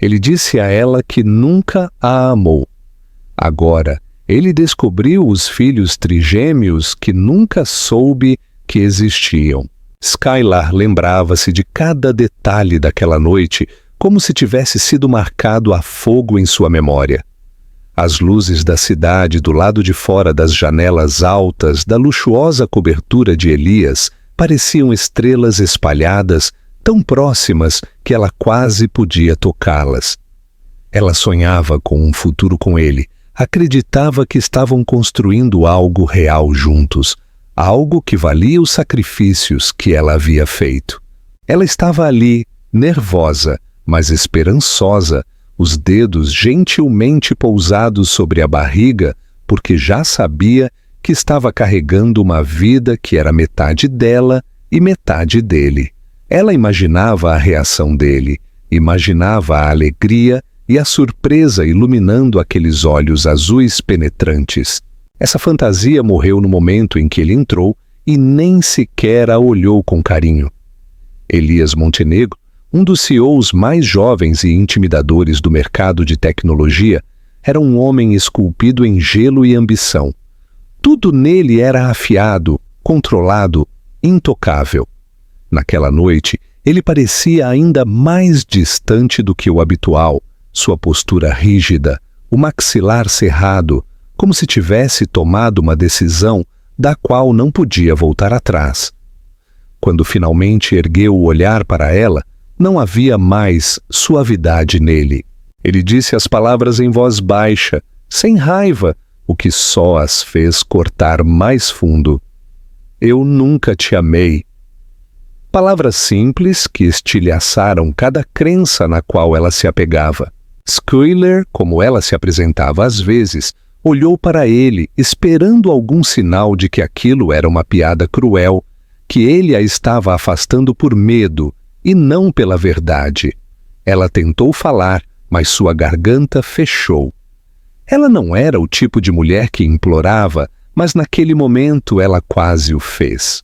Ele disse a ela que nunca a amou. Agora, ele descobriu os filhos trigêmeos que nunca soube que existiam. Skylar lembrava-se de cada detalhe daquela noite como se tivesse sido marcado a fogo em sua memória. As luzes da cidade do lado de fora das janelas altas da luxuosa cobertura de Elias pareciam estrelas espalhadas, tão próximas que ela quase podia tocá-las. Ela sonhava com um futuro com ele, acreditava que estavam construindo algo real juntos, algo que valia os sacrifícios que ela havia feito. Ela estava ali, nervosa, mas esperançosa, os dedos gentilmente pousados sobre a barriga, porque já sabia que estava carregando uma vida que era metade dela e metade dele. Ela imaginava a reação dele, imaginava a alegria e a surpresa iluminando aqueles olhos azuis penetrantes. Essa fantasia morreu no momento em que ele entrou e nem sequer a olhou com carinho. Elias Montenegro, um dos CEOs mais jovens e intimidadores do mercado de tecnologia, era um homem esculpido em gelo e ambição. Tudo nele era afiado, controlado, intocável. Naquela noite, ele parecia ainda mais distante do que o habitual, sua postura rígida, o maxilar cerrado, como se tivesse tomado uma decisão da qual não podia voltar atrás. Quando finalmente ergueu o olhar para ela, não havia mais suavidade nele. Ele disse as palavras em voz baixa, sem raiva, o que só as fez cortar mais fundo. Eu nunca te amei. Palavras simples que estilhaçaram cada crença na qual ela se apegava. Skylar, como ela se apresentava às vezes, olhou para ele, esperando algum sinal de que aquilo era uma piada cruel, que ele a estava afastando por medo e não pela verdade. Ela tentou falar, mas sua garganta fechou. Ela não era o tipo de mulher que implorava, mas naquele momento ela quase o fez.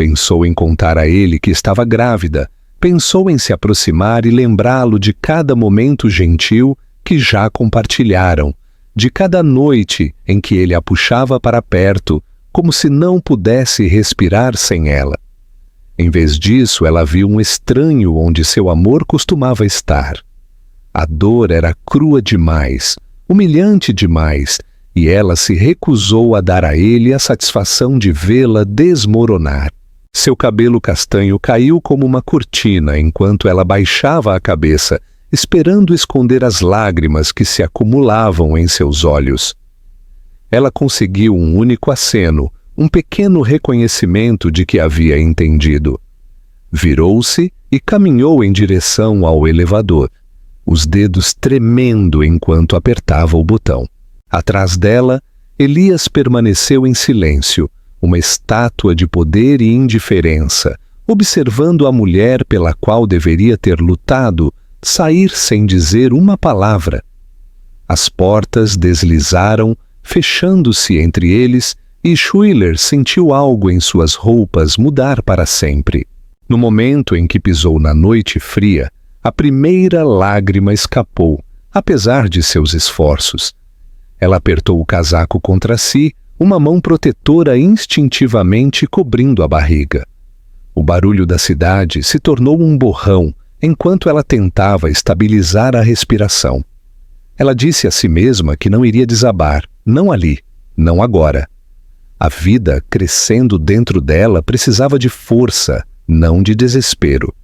Pensou em contar a ele que estava grávida, pensou em se aproximar e lembrá-lo de cada momento gentil que já compartilharam, de cada noite em que ele a puxava para perto, como se não pudesse respirar sem ela. Em vez disso, ela viu um estranho onde seu amor costumava estar. A dor era crua demais, humilhante demais, e ela se recusou a dar a ele a satisfação de vê-la desmoronar. Seu cabelo castanho caiu como uma cortina enquanto ela baixava a cabeça, esperando esconder as lágrimas que se acumulavam em seus olhos. Ela conseguiu um único aceno, um pequeno reconhecimento de que havia entendido. Virou-se e caminhou em direção ao elevador, os dedos tremendo enquanto apertava o botão. Atrás dela, Elias permaneceu em silêncio, uma estátua de poder e indiferença, observando a mulher pela qual deveria ter lutado sair sem dizer uma palavra. As portas deslizaram, fechando-se entre eles, e Schuyler sentiu algo em suas roupas mudar para sempre. No momento em que pisou na noite fria, a primeira lágrima escapou, apesar de seus esforços. Ela apertou o casaco contra si, uma mão protetora instintivamente cobrindo a barriga. O barulho da cidade se tornou um borrão enquanto ela tentava estabilizar a respiração. Ela disse a si mesma que não iria desabar, não ali, não agora. A vida crescendo dentro dela precisava de força, não de desespero.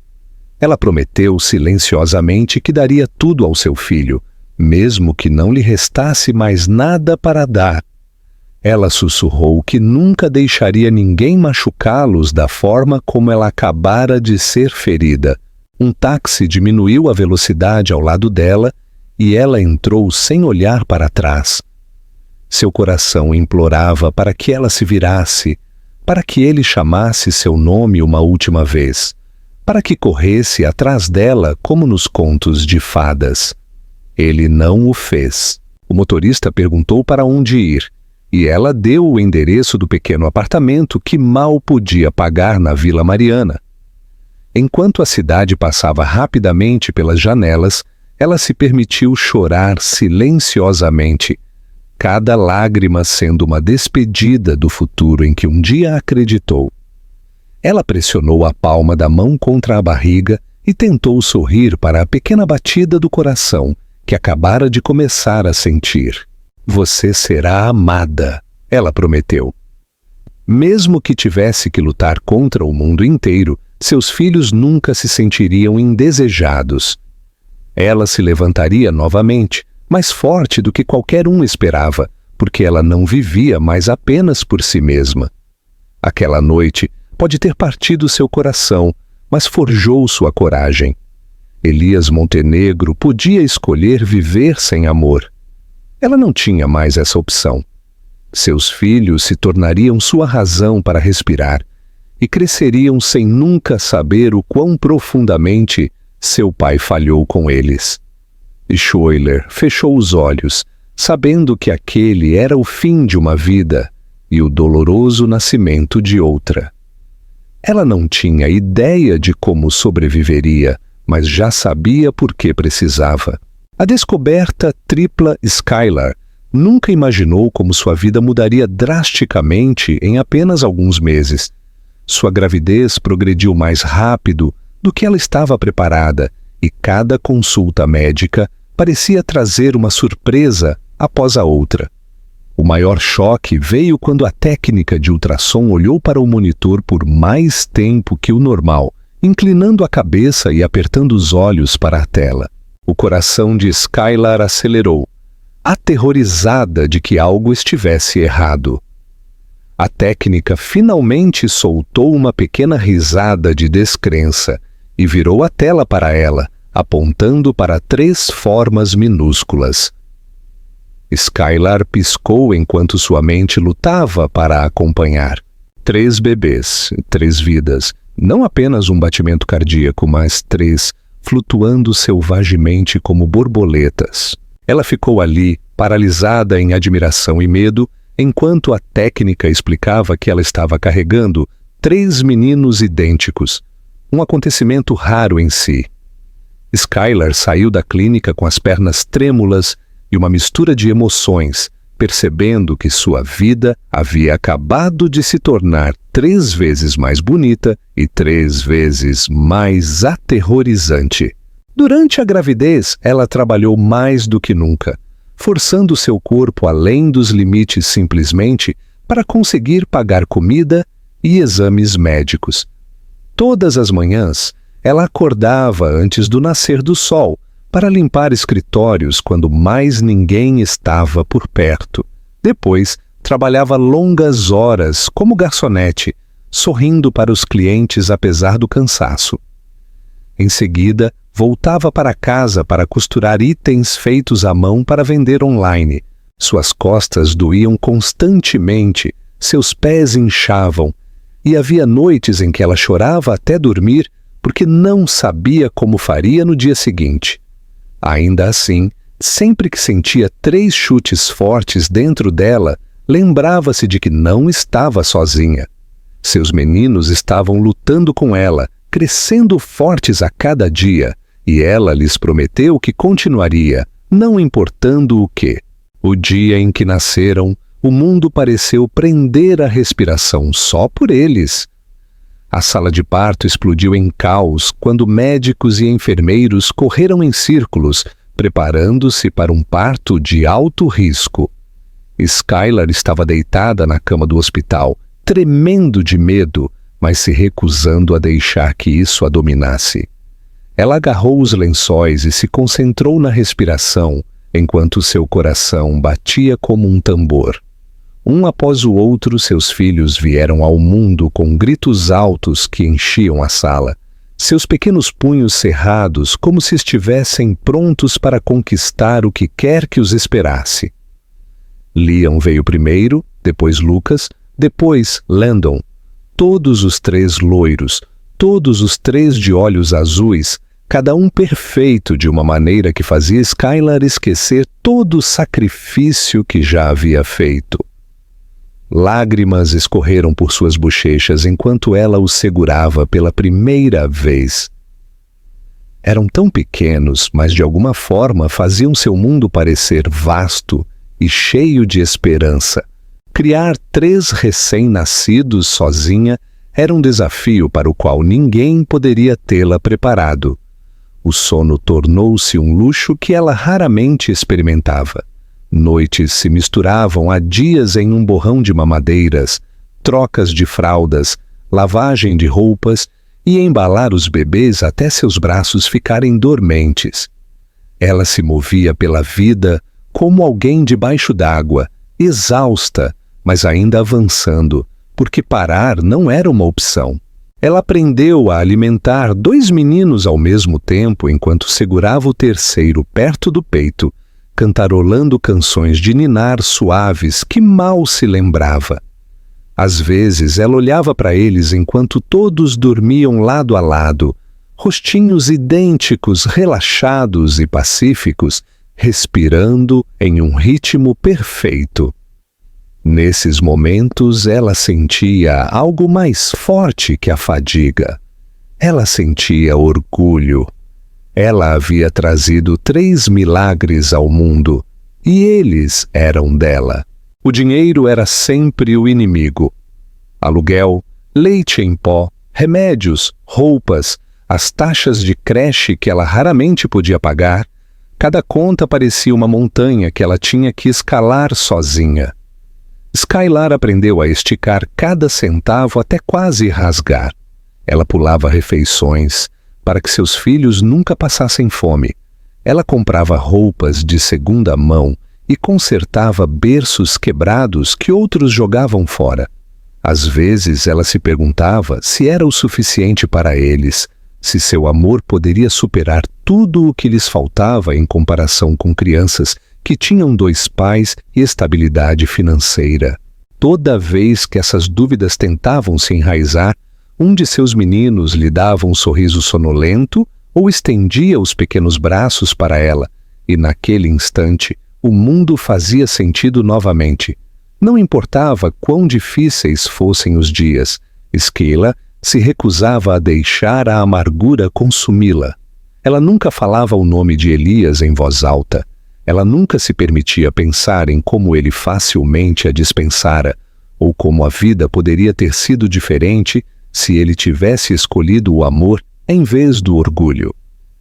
Ela prometeu silenciosamente que daria tudo ao seu filho, mesmo que não lhe restasse mais nada para dar. Ela sussurrou que nunca deixaria ninguém machucá-los da forma como ela acabara de ser ferida. Um táxi diminuiu a velocidade ao lado dela e ela entrou sem olhar para trás. Seu coração implorava para que ela se virasse, para que ele chamasse seu nome uma última vez, para que corresse atrás dela como nos contos de fadas. Ele não o fez. O motorista perguntou para onde ir, e ela deu o endereço do pequeno apartamento que mal podia pagar na Vila Mariana. Enquanto a cidade passava rapidamente pelas janelas, ela se permitiu chorar silenciosamente, cada lágrima sendo uma despedida do futuro em que um dia acreditou. Ela pressionou a palma da mão contra a barriga e tentou sorrir para a pequena batida do coração que acabara de começar a sentir. Você será amada, ela prometeu. Mesmo que tivesse que lutar contra o mundo inteiro, seus filhos nunca se sentiriam indesejados. Ela se levantaria novamente, mais forte do que qualquer um esperava, porque ela não vivia mais apenas por si mesma. Aquela noite pode ter partido seu coração, mas forjou sua coragem. Elias Montenegro podia escolher viver sem amor. Ela não tinha mais essa opção. Seus filhos se tornariam sua razão para respirar e cresceriam sem nunca saber o quão profundamente seu pai falhou com eles. E Schuyler fechou os olhos, sabendo que aquele era o fim de uma vida e o doloroso nascimento de outra. Ela não tinha ideia de como sobreviveria, mas já sabia por que precisava. A descoberta tripla Skylar nunca imaginou como sua vida mudaria drasticamente em apenas alguns meses. Sua gravidez progrediu mais rápido do que ela estava preparada e cada consulta médica parecia trazer uma surpresa após a outra. O maior choque veio quando a técnica de ultrassom olhou para o monitor por mais tempo que o normal, inclinando a cabeça e apertando os olhos para a tela. O coração de Skylar acelerou, aterrorizada de que algo estivesse errado. A técnica finalmente soltou uma pequena risada de descrença e virou a tela para ela, apontando para 3 formas minúsculas. Skylar piscou enquanto sua mente lutava para acompanhar. 3 bebês, 3 vidas, não apenas um batimento cardíaco, mas 3, flutuando selvagemente como borboletas. Ela ficou ali, paralisada em admiração e medo, enquanto a técnica explicava que ela estava carregando 3 meninos idênticos, um acontecimento raro em si. Skylar saiu da clínica com as pernas trêmulas e uma mistura de emoções, percebendo que sua vida havia acabado de se tornar 3 vezes mais bonita e 3 vezes mais aterrorizante. Durante a gravidez, ela trabalhou mais do que nunca, forçando seu corpo além dos limites simplesmente para conseguir pagar comida e exames médicos. Todas as manhãs, ela acordava antes do nascer do sol para limpar escritórios quando mais ninguém estava por perto. Depois, trabalhava longas horas como garçonete, sorrindo para os clientes apesar do cansaço. Em seguida, voltava para casa para costurar itens feitos à mão para vender online. Suas costas doíam constantemente, seus pés inchavam, e havia noites em que ela chorava até dormir porque não sabia como faria no dia seguinte. Ainda assim, sempre que sentia 3 chutes fortes dentro dela, lembrava-se de que não estava sozinha. Seus meninos estavam lutando com ela, crescendo fortes a cada dia, e ela lhes prometeu que continuaria, não importando o quê. O dia em que nasceram, o mundo pareceu prender a respiração só por eles. A sala de parto explodiu em caos quando médicos e enfermeiros correram em círculos, preparando-se para um parto de alto risco. Skylar estava deitada na cama do hospital, tremendo de medo, mas se recusando a deixar que isso a dominasse. Ela agarrou os lençóis e se concentrou na respiração, enquanto seu coração batia como um tambor. Um após o outro, seus filhos vieram ao mundo com gritos altos que enchiam a sala, seus pequenos punhos cerrados como se estivessem prontos para conquistar o que quer que os esperasse. Liam veio primeiro, depois Lucas, depois Landon. Todos os 3 loiros, todos os 3 de olhos azuis, cada um perfeito de uma maneira que fazia Skylar esquecer todo o sacrifício que já havia feito. Lágrimas escorreram por suas bochechas enquanto ela o segurava pela primeira vez. Eram tão pequenos, mas de alguma forma faziam seu mundo parecer vasto e cheio de esperança. Criar 3 recém-nascidos sozinha era um desafio para o qual ninguém poderia tê-la preparado. O sono tornou-se um luxo que ela raramente experimentava. Noites se misturavam a dias em um borrão de mamadeiras, trocas de fraldas, lavagem de roupas e embalar os bebês até seus braços ficarem dormentes. Ela se movia pela vida como alguém debaixo d'água, exausta, mas ainda avançando, porque parar não era uma opção. Ela aprendeu a alimentar 2 meninos ao mesmo tempo enquanto segurava o terceiro perto do peito, cantarolando canções de ninar suaves que mal se lembrava. Às vezes ela olhava para eles enquanto todos dormiam lado a lado, rostinhos idênticos, relaxados e pacíficos, respirando em um ritmo perfeito. Nesses momentos ela sentia algo mais forte que a fadiga. Ela sentia orgulho. Ela havia trazido 3 milagres ao mundo, e eles eram dela. O dinheiro era sempre o inimigo. Aluguel, leite em pó, remédios, roupas, as taxas de creche que ela raramente podia pagar, cada conta parecia uma montanha que ela tinha que escalar sozinha. Skylar aprendeu a esticar cada centavo até quase rasgar. Ela pulava refeições para que seus filhos nunca passassem fome. Ela comprava roupas de segunda mão e consertava berços quebrados que outros jogavam fora. Às vezes ela se perguntava se era o suficiente para eles, se seu amor poderia superar tudo o que lhes faltava em comparação com crianças que tinham 2 pais e estabilidade financeira. Toda vez que essas dúvidas tentavam se enraizar, um de seus meninos lhe dava um sorriso sonolento ou estendia os pequenos braços para ela, e naquele instante o mundo fazia sentido novamente. Não importava quão difíceis fossem os dias, Skylar se recusava a deixar a amargura consumi-la. Ela nunca falava o nome de Elias em voz alta. Ela nunca se permitia pensar em como ele facilmente a dispensara, ou como a vida poderia ter sido diferente se ele tivesse escolhido o amor em vez do orgulho.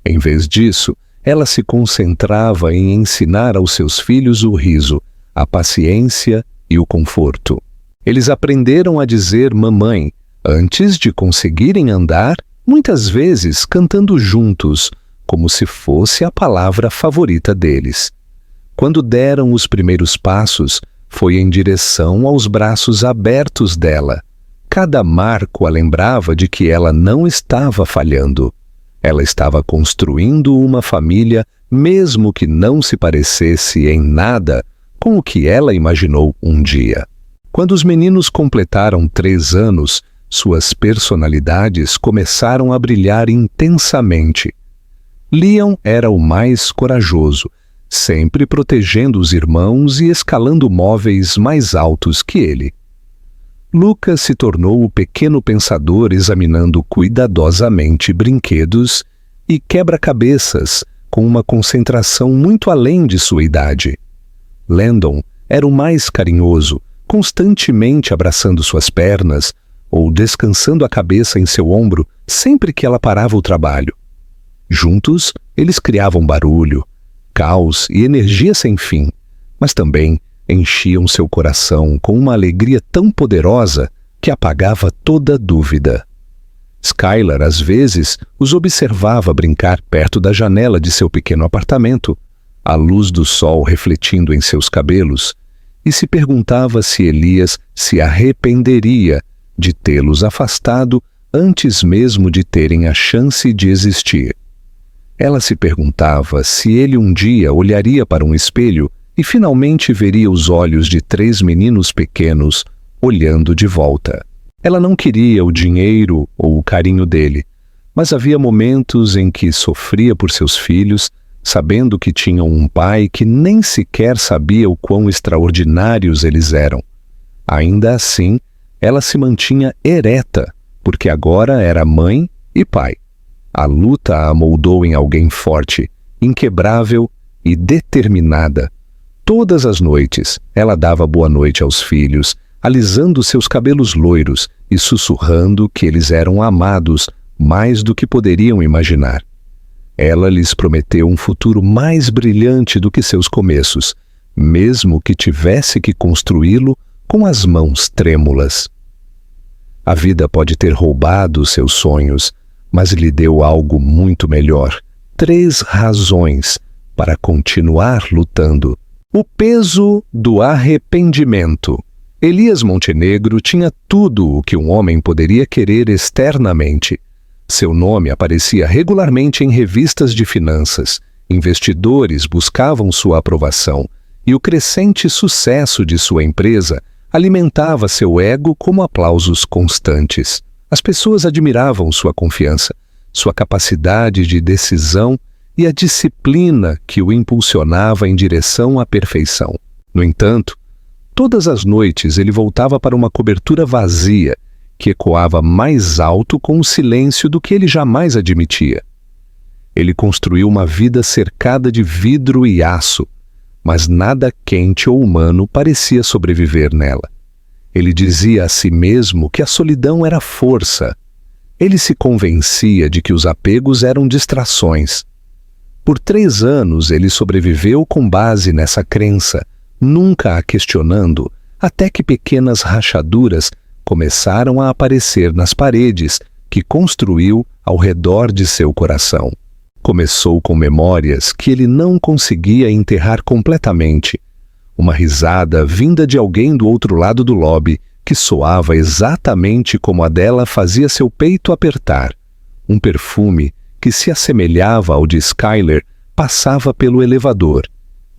Em vez disso, ela se concentrava em ensinar aos seus filhos o riso, a paciência e o conforto. Eles aprenderam a dizer mamãe antes de conseguirem andar, muitas vezes cantando juntos, como se fosse a palavra favorita deles. Quando deram os primeiros passos, foi em direção aos braços abertos dela. Cada marco a lembrava de que ela não estava falhando. Ela estava construindo uma família, mesmo que não se parecesse em nada com o que ela imaginou um dia. Quando os meninos completaram 3 anos, suas personalidades começaram a brilhar intensamente. Leon era o mais corajoso, sempre protegendo os irmãos e escalando móveis mais altos que ele. Lucas se tornou o pequeno pensador examinando cuidadosamente brinquedos e quebra-cabeças com uma concentração muito além de sua idade. Landon era o mais carinhoso, constantemente abraçando suas pernas ou descansando a cabeça em seu ombro sempre que ela parava o trabalho. Juntos, eles criavam barulho, caos e energia sem fim, mas também enchiam seu coração com uma alegria tão poderosa que apagava toda dúvida. Skylar, às vezes, os observava brincar perto da janela de seu pequeno apartamento, a luz do sol refletindo em seus cabelos, e se perguntava se Elias se arrependeria de tê-los afastado antes mesmo de terem a chance de existir. Ela se perguntava se ele um dia olharia para um espelho e finalmente veria os olhos de 3 meninos pequenos olhando de volta. Ela não queria o dinheiro ou o carinho dele, mas havia momentos em que sofria por seus filhos, sabendo que tinham um pai que nem sequer sabia o quão extraordinários eles eram. Ainda assim, ela se mantinha ereta, porque agora era mãe e pai. A luta a moldou em alguém forte, inquebrável e determinada. Todas as noites, ela dava boa noite aos filhos, alisando seus cabelos loiros e sussurrando que eles eram amados mais do que poderiam imaginar. Ela lhes prometeu um futuro mais brilhante do que seus começos, mesmo que tivesse que construí-lo com as mãos trêmulas. A vida pode ter roubado seus sonhos, mas lhe deu algo muito melhor. 3 razões para continuar lutando. O peso do arrependimento. Elias Montenegro tinha tudo o que um homem poderia querer externamente. Seu nome aparecia regularmente em revistas de finanças, investidores buscavam sua aprovação, e o crescente sucesso de sua empresa alimentava seu ego como aplausos constantes. As pessoas admiravam sua confiança, sua capacidade de decisão e a disciplina que o impulsionava em direção à perfeição. No entanto, todas as noites ele voltava para uma cobertura vazia, que ecoava mais alto com o silêncio do que ele jamais admitia. Ele construiu uma vida cercada de vidro e aço, mas nada quente ou humano parecia sobreviver nela. Ele dizia a si mesmo que a solidão era força. Ele se convencia de que os apegos eram distrações. Por 3 anos ele sobreviveu com base nessa crença, nunca a questionando, até que pequenas rachaduras começaram a aparecer nas paredes que construiu ao redor de seu coração. Começou com memórias que ele não conseguia enterrar completamente. Uma risada vinda de alguém do outro lado do lobby, que soava exatamente como a dela fazia seu peito apertar. Um perfume que se assemelhava ao de Skyler passava pelo elevador,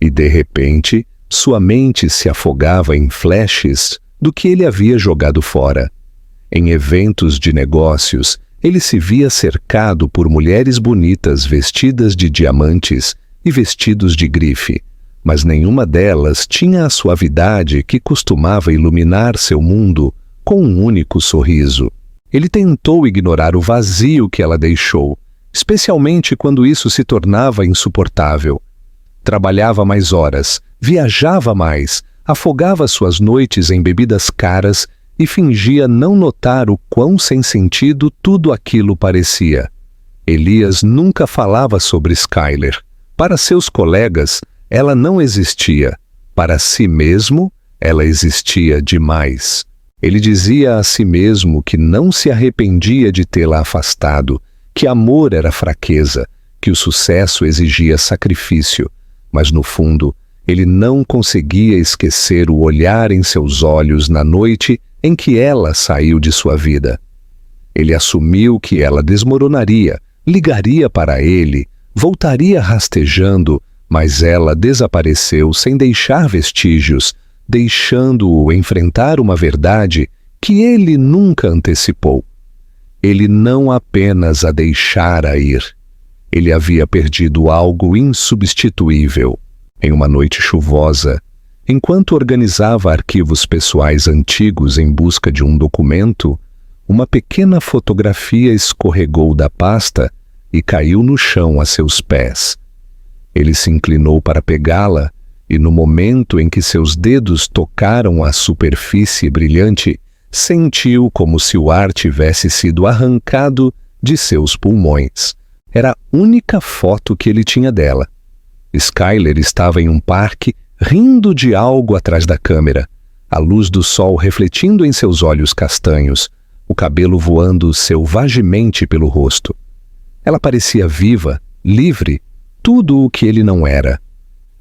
e de repente sua mente se afogava em flashes do que ele havia jogado fora. Em eventos de negócios, ele se via cercado por mulheres bonitas vestidas de diamantes e vestidos de grife, mas nenhuma delas tinha a suavidade que costumava iluminar seu mundo com um único sorriso. Ele tentou ignorar o vazio que ela deixou, especialmente quando isso se tornava insuportável. Trabalhava mais horas, viajava mais, afogava suas noites em bebidas caras e fingia não notar o quão sem sentido tudo aquilo parecia. Elias nunca falava sobre Skyler. Para seus colegas, ela não existia. Para si mesmo, ela existia demais. Ele dizia a si mesmo que não se arrependia de tê-la afastado, que amor era fraqueza, que o sucesso exigia sacrifício, mas no fundo, ele não conseguia esquecer o olhar em seus olhos na noite em que ela saiu de sua vida. Ele assumiu que ela desmoronaria, ligaria para ele, voltaria rastejando, mas ela desapareceu sem deixar vestígios, deixando-o enfrentar uma verdade que ele nunca antecipou. Ele não apenas a deixara ir. Ele havia perdido algo insubstituível. Em uma noite chuvosa, enquanto organizava arquivos pessoais antigos em busca de um documento, uma pequena fotografia escorregou da pasta e caiu no chão a seus pés. Ele se inclinou para pegá-la e, no momento em que seus dedos tocaram a superfície brilhante, sentiu como se o ar tivesse sido arrancado de seus pulmões. Era a única foto que ele tinha dela. Skyler estava em um parque, rindo de algo atrás da câmera, a luz do sol refletindo em seus olhos castanhos, o cabelo voando selvagemente pelo rosto. Ela parecia viva, livre, tudo o que ele não era.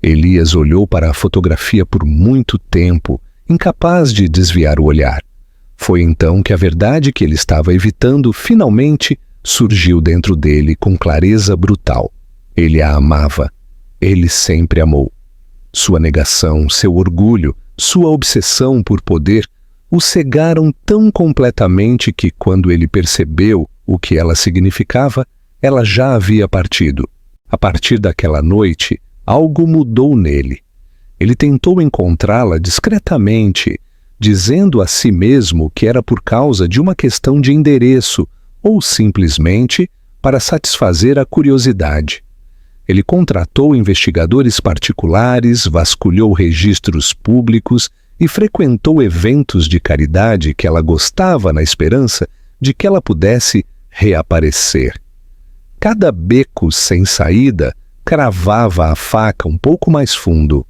Elias olhou para a fotografia por muito tempo, incapaz de desviar o olhar. Foi então que a verdade que ele estava evitando finalmente surgiu dentro dele com clareza brutal. Ele a amava. Ele sempre amou. Sua negação, seu orgulho, sua obsessão por poder o cegaram tão completamente que, quando ele percebeu o que ela significava, ela já havia partido. A partir daquela noite, algo mudou nele. Ele tentou encontrá-la discretamente, dizendo a si mesmo que era por causa de uma questão de endereço ou simplesmente para satisfazer a curiosidade. Ele contratou investigadores particulares, vasculhou registros públicos e frequentou eventos de caridade que ela gostava na esperança de que ela pudesse reaparecer. Cada beco sem saída cravava a faca um pouco mais fundo.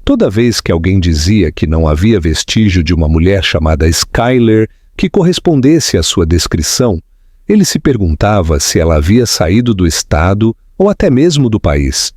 Toda vez que alguém dizia que não havia vestígio de uma mulher chamada Skyler que correspondesse à sua descrição, ele se perguntava se ela havia saído do estado ou até mesmo do país.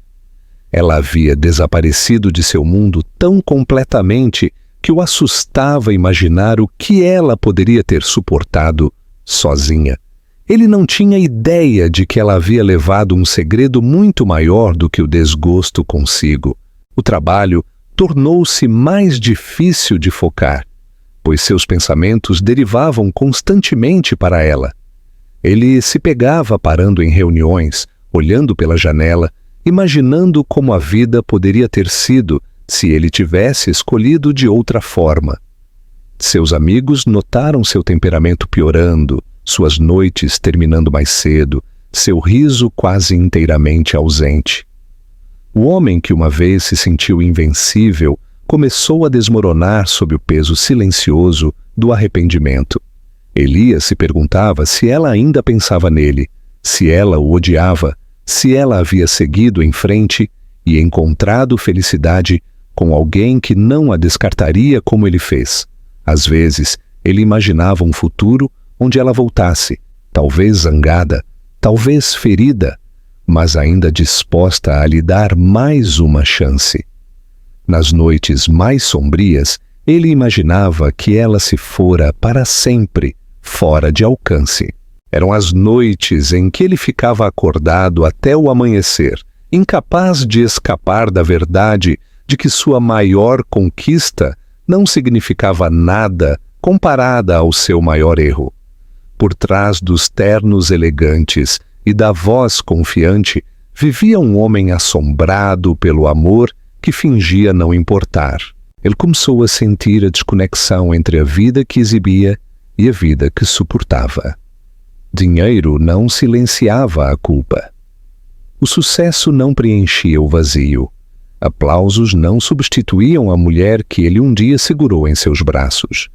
Ela havia desaparecido de seu mundo tão completamente que o assustava imaginar o que ela poderia ter suportado sozinha. Ele não tinha ideia de que ela havia levado um segredo muito maior do que o desgosto consigo. O trabalho tornou-se mais difícil de focar, pois seus pensamentos derivavam constantemente para ela. Ele se pegava parando em reuniões, olhando pela janela, imaginando como a vida poderia ter sido se ele tivesse escolhido de outra forma. Seus amigos notaram seu temperamento piorando, suas noites terminando mais cedo, seu riso quase inteiramente ausente. O homem que uma vez se sentiu invencível começou a desmoronar sob o peso silencioso do arrependimento. Elias se perguntava se ela ainda pensava nele, se ela o odiava, se ela havia seguido em frente e encontrado felicidade com alguém que não a descartaria como ele fez. Às vezes, ele imaginava um futuro onde ela voltasse, talvez zangada, talvez ferida, mas ainda disposta a lhe dar mais uma chance. Nas noites mais sombrias, ele imaginava que ela se fora para sempre, fora de alcance. Eram as noites em que ele ficava acordado até o amanhecer, incapaz de escapar da verdade de que sua maior conquista não significava nada comparada ao seu maior erro. Por trás dos ternos elegantes e da voz confiante, vivia um homem assombrado pelo amor que fingia não importar. Ele começou a sentir a desconexão entre a vida que exibia e a vida que suportava. Dinheiro não silenciava a culpa. O sucesso não preenchia o vazio. Aplausos não substituíam a mulher que ele um dia segurou em seus braços.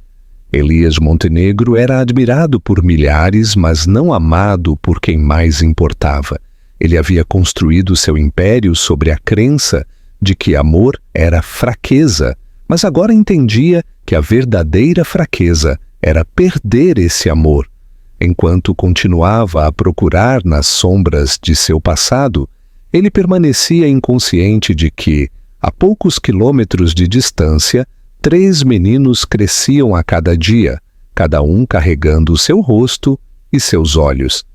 Elias Montenegro era admirado por milhares, mas não amado por quem mais importava. Ele havia construído seu império sobre a crença de que amor era fraqueza, mas agora entendia que a verdadeira fraqueza era perder esse amor. Enquanto continuava a procurar nas sombras de seu passado, ele permanecia inconsciente de que, a poucos quilômetros de distância, 3 meninos cresciam a cada dia, cada um carregando o seu rosto e seus olhos.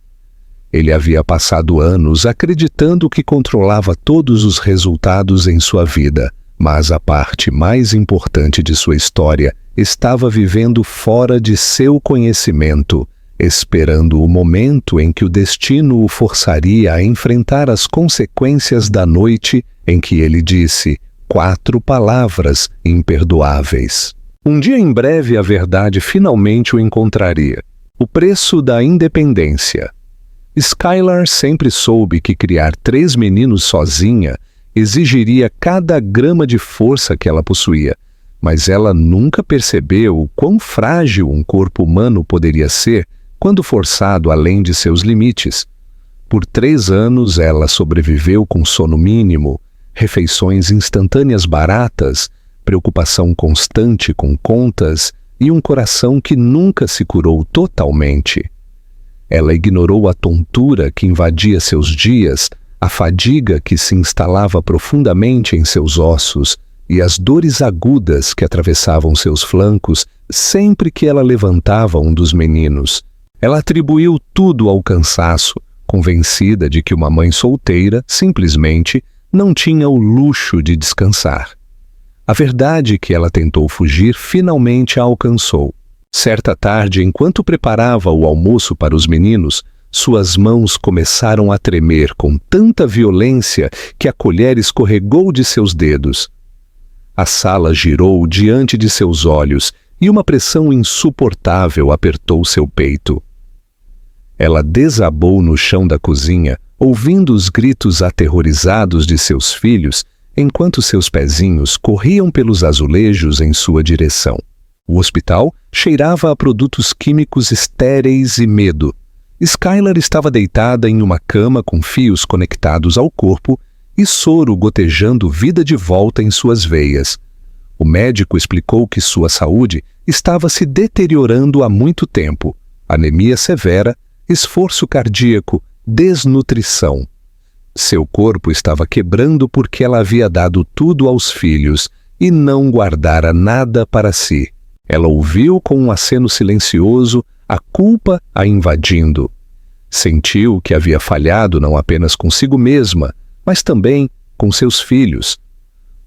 Ele havia passado anos acreditando que controlava todos os resultados em sua vida, mas a parte mais importante de sua história estava vivendo fora de seu conhecimento, esperando o momento em que o destino o forçaria a enfrentar as consequências da noite em que ele disse 4 palavras imperdoáveis. Um dia em breve a verdade finalmente o encontraria. O preço da independência. Skylar sempre soube que criar 3 meninos sozinha exigiria cada grama de força que ela possuía, mas ela nunca percebeu o quão frágil um corpo humano poderia ser quando forçado além de seus limites. Por 3 anos ela sobreviveu com sono mínimo, refeições instantâneas baratas, preocupação constante com contas e um coração que nunca se curou totalmente. Ela ignorou a tontura que invadia seus dias, a fadiga que se instalava profundamente em seus ossos e as dores agudas que atravessavam seus flancos sempre que ela levantava um dos meninos. Ela atribuiu tudo ao cansaço, convencida de que uma mãe solteira, simplesmente, não tinha o luxo de descansar. A verdade que ela tentou fugir finalmente a alcançou. Certa tarde, enquanto preparava o almoço para os meninos, suas mãos começaram a tremer com tanta violência que a colher escorregou de seus dedos. A sala girou diante de seus olhos e uma pressão insuportável apertou seu peito. Ela desabou no chão da cozinha, ouvindo os gritos aterrorizados de seus filhos, enquanto seus pezinhos corriam pelos azulejos em sua direção. O hospital cheirava a produtos químicos estéreis e medo. Skylar estava deitada em uma cama com fios conectados ao corpo e soro gotejando vida de volta em suas veias. O médico explicou que sua saúde estava se deteriorando há muito tempo. Anemia severa, esforço cardíaco, desnutrição. Seu corpo estava quebrando porque ela havia dado tudo aos filhos e não guardara nada para si. Ela ouviu com um aceno silencioso a culpa a invadindo. Sentiu que havia falhado não apenas consigo mesma, mas também com seus filhos.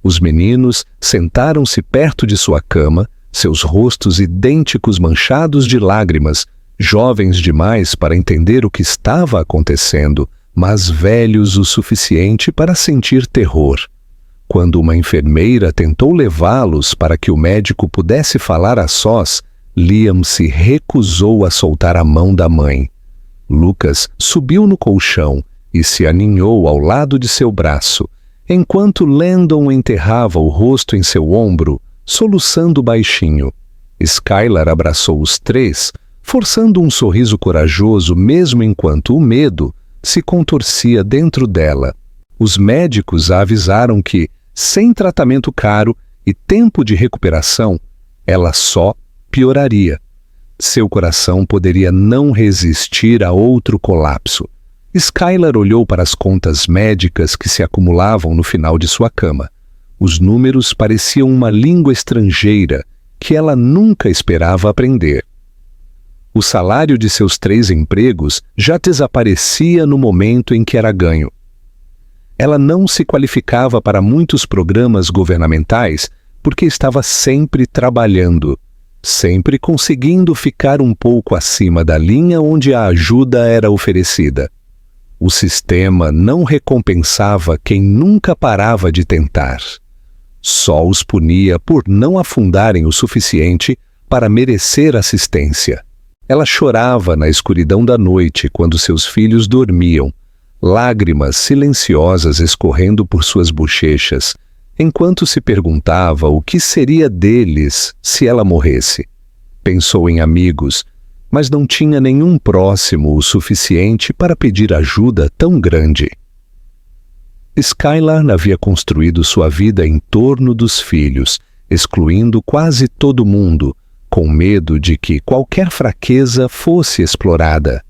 Os meninos sentaram-se perto de sua cama, seus rostos idênticos manchados de lágrimas, jovens demais para entender o que estava acontecendo, mas velhos o suficiente para sentir terror. Quando uma enfermeira tentou levá-los para que o médico pudesse falar a sós, Liam se recusou a soltar a mão da mãe. Lucas subiu no colchão e se aninhou ao lado de seu braço, enquanto Landon enterrava o rosto em seu ombro, soluçando baixinho. Skylar abraçou os três, forçando um sorriso corajoso mesmo enquanto o medo se contorcia dentro dela. Os médicos a avisaram que, sem tratamento caro e tempo de recuperação, ela só pioraria. Seu coração poderia não resistir a outro colapso. Skylar olhou para as contas médicas que se acumulavam no final de sua cama. Os números pareciam uma língua estrangeira que ela nunca esperava aprender. O salário de seus 3 empregos já desaparecia no momento em que era ganho. Ela não se qualificava para muitos programas governamentais porque estava sempre trabalhando, sempre conseguindo ficar um pouco acima da linha onde a ajuda era oferecida. O sistema não recompensava quem nunca parava de tentar. Só os punia por não afundarem o suficiente para merecer assistência. Ela chorava na escuridão da noite quando seus filhos dormiam, lágrimas silenciosas escorrendo por suas bochechas, enquanto se perguntava o que seria deles se ela morresse. Pensou em amigos, mas não tinha nenhum próximo o suficiente para pedir ajuda tão grande. Skylar havia construído sua vida em torno dos filhos, excluindo quase todo mundo, com medo de que qualquer fraqueza fosse explorada.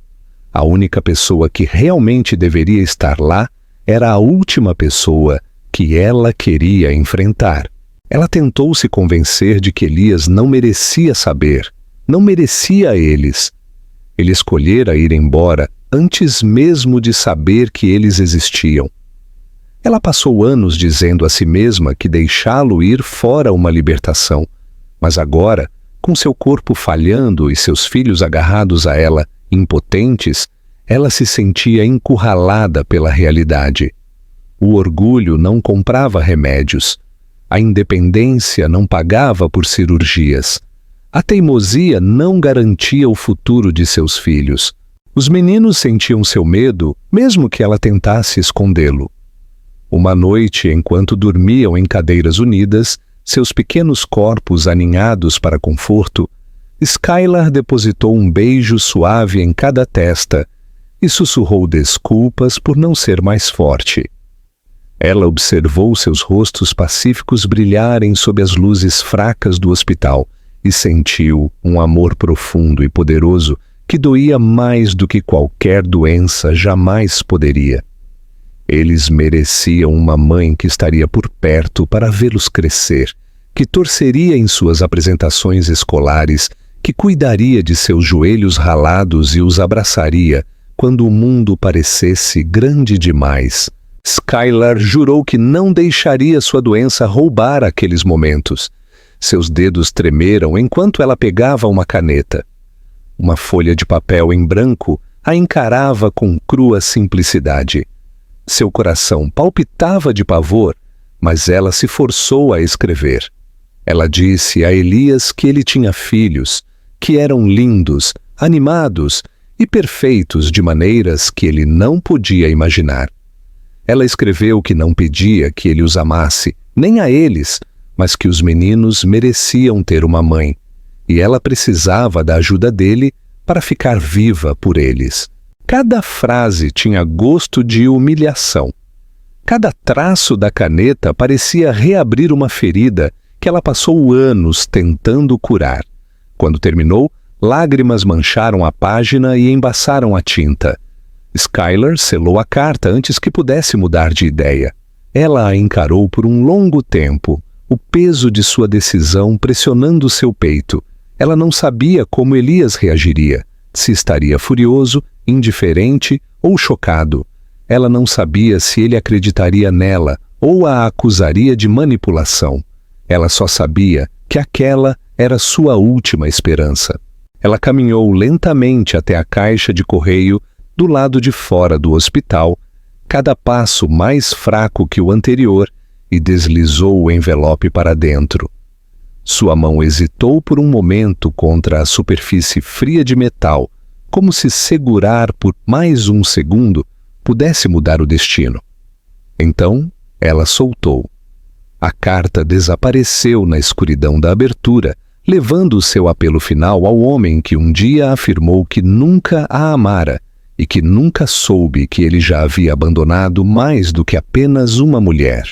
A única pessoa que realmente deveria estar lá era a última pessoa que ela queria enfrentar. Ela tentou se convencer de que Elias não merecia saber, não merecia eles. Ele escolhera ir embora antes mesmo de saber que eles existiam. Ela passou anos dizendo a si mesma que deixá-lo ir fora uma libertação, mas agora, com seu corpo falhando e seus filhos agarrados a ela, impotentes, ela se sentia encurralada pela realidade. O orgulho não comprava remédios. A independência não pagava por cirurgias. A teimosia não garantia o futuro de seus filhos. Os meninos sentiam seu medo, mesmo que ela tentasse escondê-lo. Uma noite, enquanto dormiam em cadeiras unidas, seus pequenos corpos aninhados para conforto, Skylar depositou um beijo suave em cada testa e sussurrou desculpas por não ser mais forte. Ela observou seus rostos pacíficos brilharem sob as luzes fracas do hospital e sentiu um amor profundo e poderoso que doía mais do que qualquer doença jamais poderia. Eles mereciam uma mãe que estaria por perto para vê-los crescer, que torceria em suas apresentações escolares, que cuidaria de seus joelhos ralados e os abraçaria quando o mundo parecesse grande demais. Skylar jurou que não deixaria sua doença roubar aqueles momentos. Seus dedos tremeram enquanto ela pegava uma caneta. Uma folha de papel em branco a encarava com crua simplicidade. Seu coração palpitava de pavor, mas ela se forçou a escrever. Ela disse a Elias que ele tinha filhos, que eram lindos, animados e perfeitos de maneiras que ele não podia imaginar. Ela escreveu que não pedia que ele os amasse, nem a eles, mas que os meninos mereciam ter uma mãe, e ela precisava da ajuda dele para ficar viva por eles. Cada frase tinha gosto de humilhação. Cada traço da caneta parecia reabrir uma ferida que ela passou anos tentando curar. Quando terminou, lágrimas mancharam a página e embaçaram a tinta. Skylar selou a carta antes que pudesse mudar de ideia. Ela a encarou por um longo tempo, o peso de sua decisão pressionando seu peito. Ela não sabia como Elias reagiria, se estaria furioso, indiferente ou chocado. Ela não sabia se ele acreditaria nela ou a acusaria de manipulação. Ela só sabia que aquela era sua última esperança. Ela caminhou lentamente até a caixa de correio do lado de fora do hospital, cada passo mais fraco que o anterior, e deslizou o envelope para dentro. Sua mão hesitou por um momento contra a superfície fria de metal, como se segurar por mais um segundo pudesse mudar o destino. Então, ela soltou. A carta desapareceu na escuridão da abertura, levando o seu apelo final ao homem que um dia afirmou que nunca a amara e que nunca soube que ele já havia abandonado mais do que apenas uma mulher.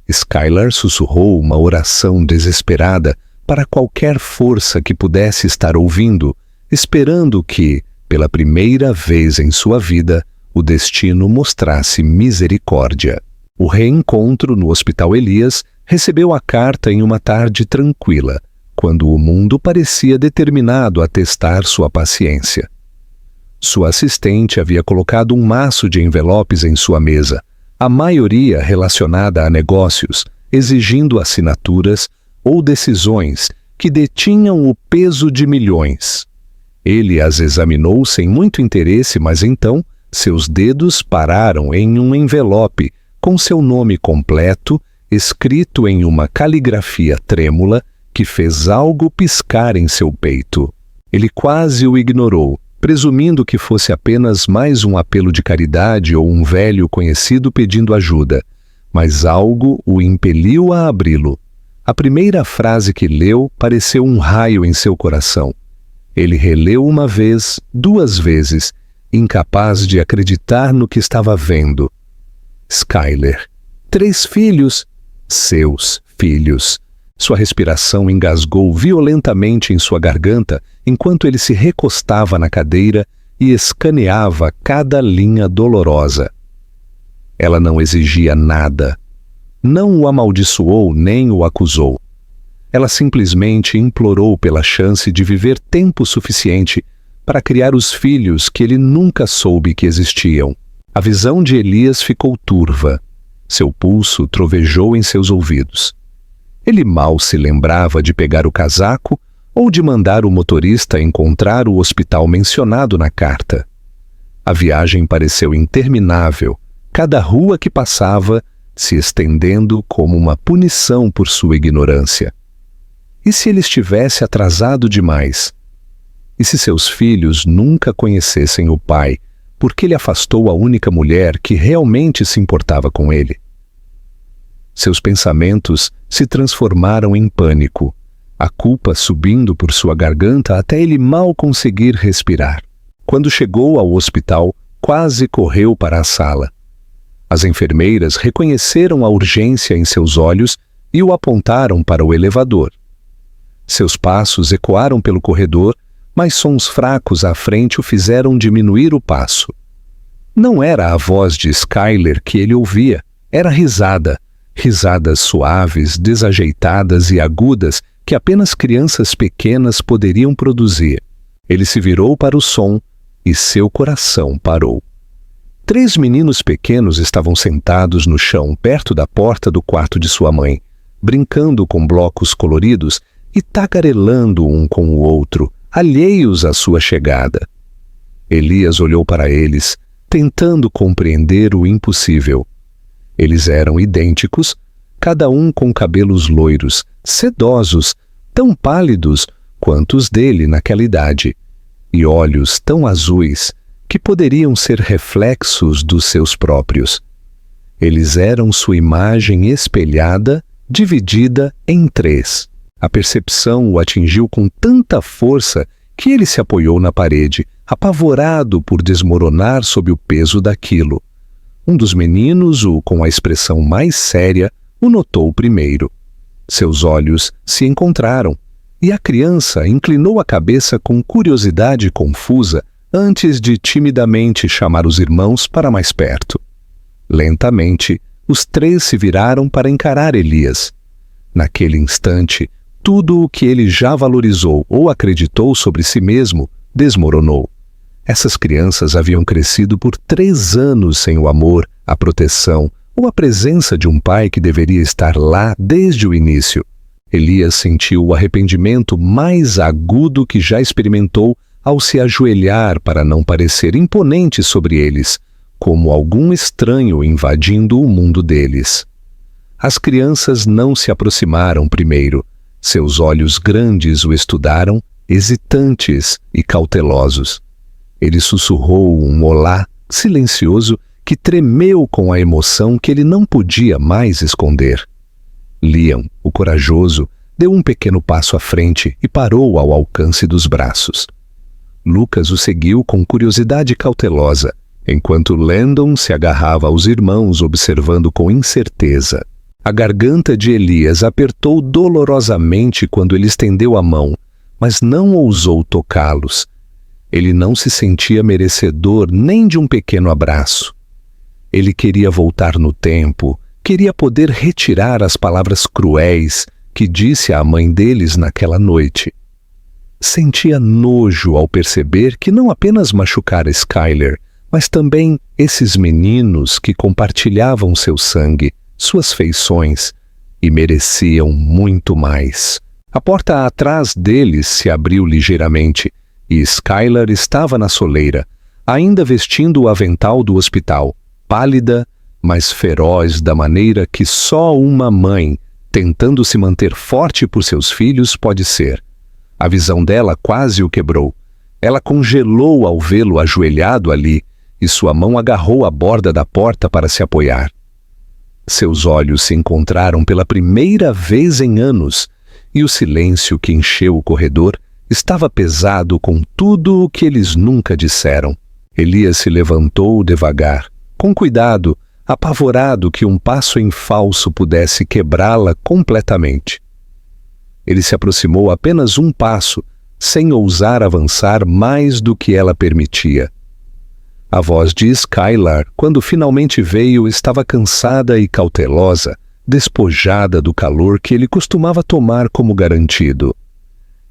Skylar sussurrou uma oração desesperada para qualquer força que pudesse estar ouvindo, esperando que, pela primeira vez em sua vida, o destino mostrasse misericórdia. O reencontro no Hospital Elias recebeu a carta em uma tarde tranquila, quando o mundo parecia determinado a testar sua paciência. Sua assistente havia colocado um maço de envelopes em sua mesa, a maioria relacionada a negócios, exigindo assinaturas ou decisões que detinham o peso de milhões. Ele as examinou sem muito interesse, mas então seus dedos pararam em um envelope com seu nome completo, escrito em uma caligrafia trêmula que fez algo piscar em seu peito. Ele quase o ignorou, presumindo que fosse apenas mais um apelo de caridade ou um velho conhecido pedindo ajuda, mas algo o impeliu a abri-lo. A primeira frase que leu pareceu um raio em seu coração. Ele releu uma vez, duas vezes, incapaz de acreditar no que estava vendo. Skylar. 3 filhos. Seus filhos. Sua respiração engasgou violentamente em sua garganta enquanto ele se recostava na cadeira e escaneava cada linha dolorosa. Ela não exigia nada. Não o amaldiçoou nem o acusou. Ela simplesmente implorou pela chance de viver tempo suficiente para criar os filhos que ele nunca soube que existiam. A visão de Elias ficou turva. Seu pulso trovejou em seus ouvidos. Ele mal se lembrava de pegar o casaco ou de mandar o motorista encontrar o hospital mencionado na carta. A viagem pareceu interminável, cada rua que passava se estendendo como uma punição por sua ignorância. E se ele estivesse atrasado demais? E se seus filhos nunca conhecessem o pai, porque ele afastou a única mulher que realmente se importava com ele? Seus pensamentos se transformaram em pânico, a culpa subindo por sua garganta até ele mal conseguir respirar. Quando chegou ao hospital, quase correu para a sala. As enfermeiras reconheceram a urgência em seus olhos e o apontaram para o elevador. Seus passos ecoaram pelo corredor, mas sons fracos à frente o fizeram diminuir o passo. Não era a voz de Skylar que ele ouvia, era risada. Risadas suaves, desajeitadas e agudas que apenas crianças pequenas poderiam produzir. Ele se virou para o som e seu coração parou. 3 meninos pequenos estavam sentados no chão perto da porta do quarto de sua mãe, brincando com blocos coloridos e tagarelando um com o outro, alheios à sua chegada. Elias olhou para eles, tentando compreender o impossível. Eles eram idênticos, cada um com cabelos loiros, sedosos, tão pálidos quanto os dele naquela idade. e olhos tão azuis que poderiam ser reflexos dos seus próprios. Eles eram sua imagem espelhada, dividida em três. A percepção o atingiu com tanta força que ele se apoiou na parede, apavorado por desmoronar sob o peso daquilo. Um dos meninos, com a expressão mais séria, o notou primeiro. Seus olhos se encontraram, e a criança inclinou a cabeça com curiosidade confusa antes de timidamente chamar os irmãos para mais perto. Lentamente, os três se viraram para encarar Elias. Naquele instante, tudo o que ele já valorizou ou acreditou sobre si mesmo desmoronou. Essas crianças haviam crescido por 3 anos sem o amor, a proteção ou a presença de um pai que deveria estar lá desde o início. Elias sentiu o arrependimento mais agudo que já experimentou ao se ajoelhar para não parecer imponente sobre eles, como algum estranho invadindo o mundo deles. As crianças não se aproximaram primeiro. Seus olhos grandes o estudaram, hesitantes e cautelosos. Ele sussurrou um olá silencioso que tremeu com a emoção que ele não podia mais esconder. Liam, o corajoso, deu um pequeno passo à frente e parou ao alcance dos braços. Lucas o seguiu com curiosidade cautelosa, enquanto Landon se agarrava aos irmãos observando com incerteza. A garganta de Elias apertou dolorosamente quando ele estendeu a mão, mas não ousou tocá-los. Ele não se sentia merecedor nem de um pequeno abraço. Ele queria voltar no tempo, queria poder retirar as palavras cruéis que disse à mãe deles naquela noite. Sentia nojo ao perceber que não apenas machucara Skyler, mas também esses meninos que compartilhavam seu sangue, suas feições, e mereciam muito mais. A porta atrás deles se abriu ligeiramente, e Skyler estava na soleira, ainda vestindo o avental do hospital, pálida, mas feroz da maneira que só uma mãe, tentando se manter forte por seus filhos, pode ser. A visão dela quase o quebrou. Ela congelou ao vê-lo ajoelhado ali, e sua mão agarrou a borda da porta para se apoiar. Seus olhos se encontraram pela primeira vez em anos, e o silêncio que encheu o corredor estava pesado com tudo o que eles nunca disseram. Elias se levantou devagar, com cuidado, apavorado que um passo em falso pudesse quebrá-la completamente. Ele se aproximou apenas um passo, sem ousar avançar mais do que ela permitia. A voz de Skylar, quando finalmente veio, estava cansada e cautelosa, despojada do calor que ele costumava tomar como garantido.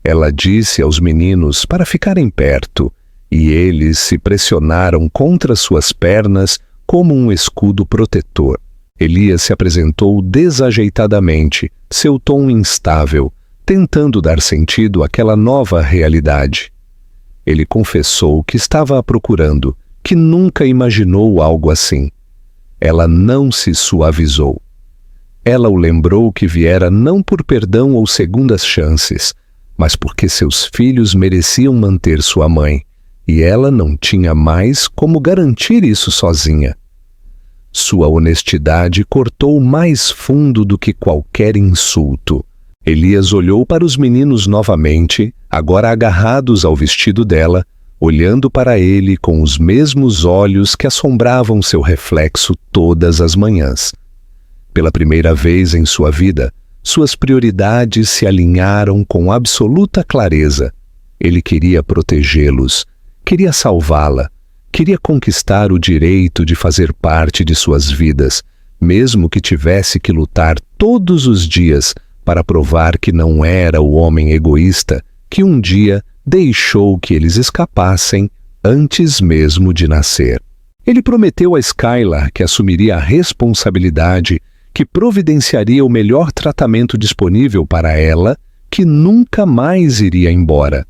Ela disse aos meninos para ficarem perto, e eles se pressionaram contra suas pernas como um escudo protetor. Elias se apresentou desajeitadamente, seu tom instável, tentando dar sentido àquela nova realidade. Ele confessou que estava a procurando, que nunca imaginou algo assim. Ela não se suavizou. Ela o lembrou que viera não por perdão ou segundas chances, mas porque seus filhos mereciam manter sua mãe, e ela não tinha mais como garantir isso sozinha. Sua honestidade cortou mais fundo do que qualquer insulto. Elias olhou para os meninos novamente, agora agarrados ao vestido dela, olhando para ele com os mesmos olhos que assombravam seu reflexo todas as manhãs. Pela primeira vez em sua vida, suas prioridades se alinharam com absoluta clareza. Ele queria protegê-los, queria salvá-la, queria conquistar o direito de fazer parte de suas vidas, mesmo que tivesse que lutar todos os dias para provar que não era o homem egoísta que um dia deixou que eles escapassem antes mesmo de nascer. Ele prometeu a Skylar que assumiria a responsabilidade, que providenciaria o melhor tratamento disponível para ela, que nunca mais iria embora.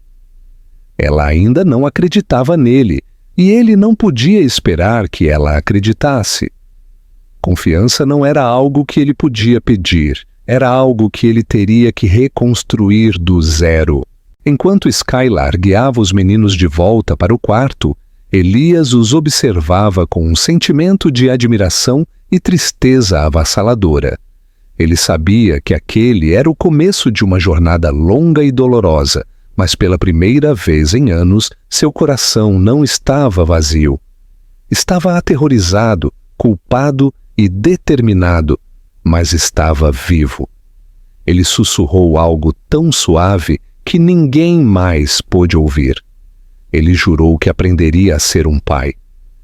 Ela ainda não acreditava nele, e ele não podia esperar que ela acreditasse. Confiança não era algo que ele podia pedir, era algo que ele teria que reconstruir do zero. Enquanto Skylar guiava os meninos de volta para o quarto, Elias os observava com um sentimento de admiração e tristeza avassaladora. Ele sabia que aquele era o começo de uma jornada longa e dolorosa, mas pela primeira vez em anos, seu coração não estava vazio. Estava aterrorizado, culpado e determinado, mas estava vivo. Ele sussurrou algo tão suave que ninguém mais pôde ouvir. Ele jurou que aprenderia a ser um pai.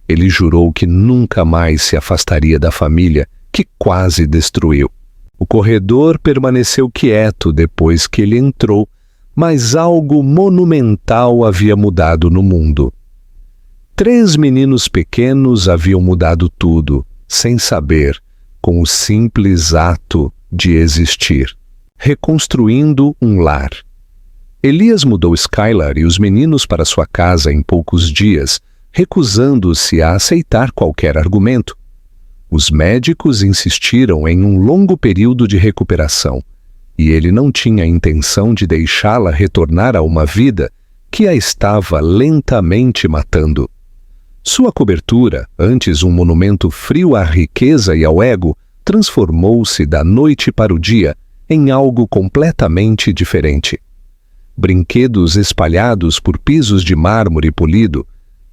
Ele jurou que nunca mais se afastaria da família que quase destruiu. O corredor permaneceu quieto depois que ele entrou, mas algo monumental havia mudado no mundo. 3 meninos pequenos haviam mudado tudo, sem saber, com o simples ato de existir, reconstruindo um lar. Elias mudou Skylar e os meninos para sua casa em poucos dias, recusando-se a aceitar qualquer argumento. Os médicos insistiram em um longo período de recuperação, e ele não tinha a intenção de deixá-la retornar a uma vida que a estava lentamente matando. Sua cobertura, antes um monumento frio à riqueza e ao ego, transformou-se da noite para o dia em algo completamente diferente. Brinquedos espalhados por pisos de mármore polido,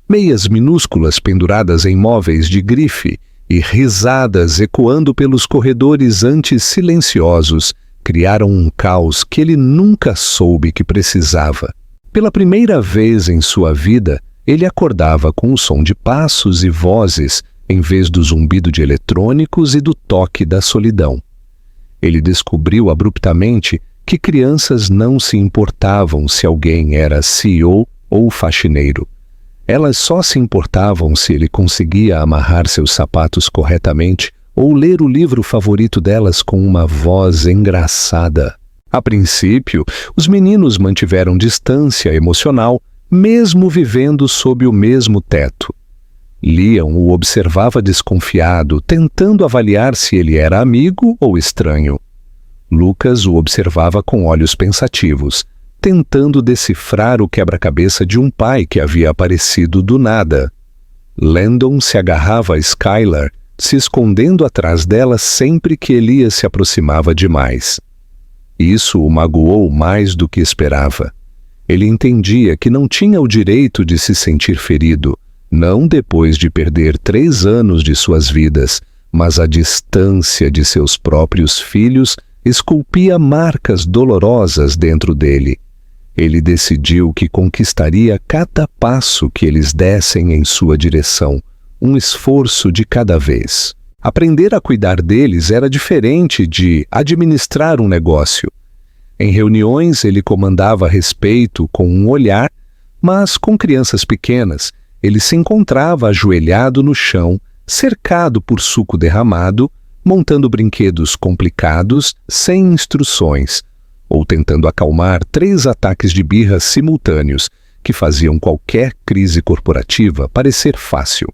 meias minúsculas penduradas em móveis de grife e risadas ecoando pelos corredores antes silenciosos criaram um caos que ele nunca soube que precisava. Pela primeira vez em sua vida, ele acordava com o som de passos e vozes em vez do zumbido de eletrônicos e do toque da solidão. Ele descobriu abruptamente que crianças não se importavam se alguém era CEO ou faxineiro. Elas só se importavam se ele conseguia amarrar seus sapatos corretamente ou ler o livro favorito delas com uma voz engraçada. A princípio, os meninos mantiveram distância emocional, mesmo vivendo sob o mesmo teto. Liam o observava desconfiado, tentando avaliar se ele era amigo ou estranho. Lucas o observava com olhos pensativos, tentando decifrar o quebra-cabeça de um pai que havia aparecido do nada. Landon se agarrava a Skylar, se escondendo atrás dela sempre que Elias se aproximava demais. Isso o magoou mais do que esperava. Ele entendia que não tinha o direito de se sentir ferido, não depois de perder 3 anos de suas vidas, mas a distância de seus próprios filhos esculpia marcas dolorosas dentro dele. Ele decidiu que conquistaria cada passo que eles dessem em sua direção, um esforço de cada vez. Aprender a cuidar deles era diferente de administrar um negócio. Em reuniões, ele comandava respeito com um olhar, mas com crianças pequenas, ele se encontrava ajoelhado no chão, cercado por suco derramado, montando brinquedos complicados, sem instruções, ou tentando acalmar 3 ataques de birra simultâneos que faziam qualquer crise corporativa parecer fácil.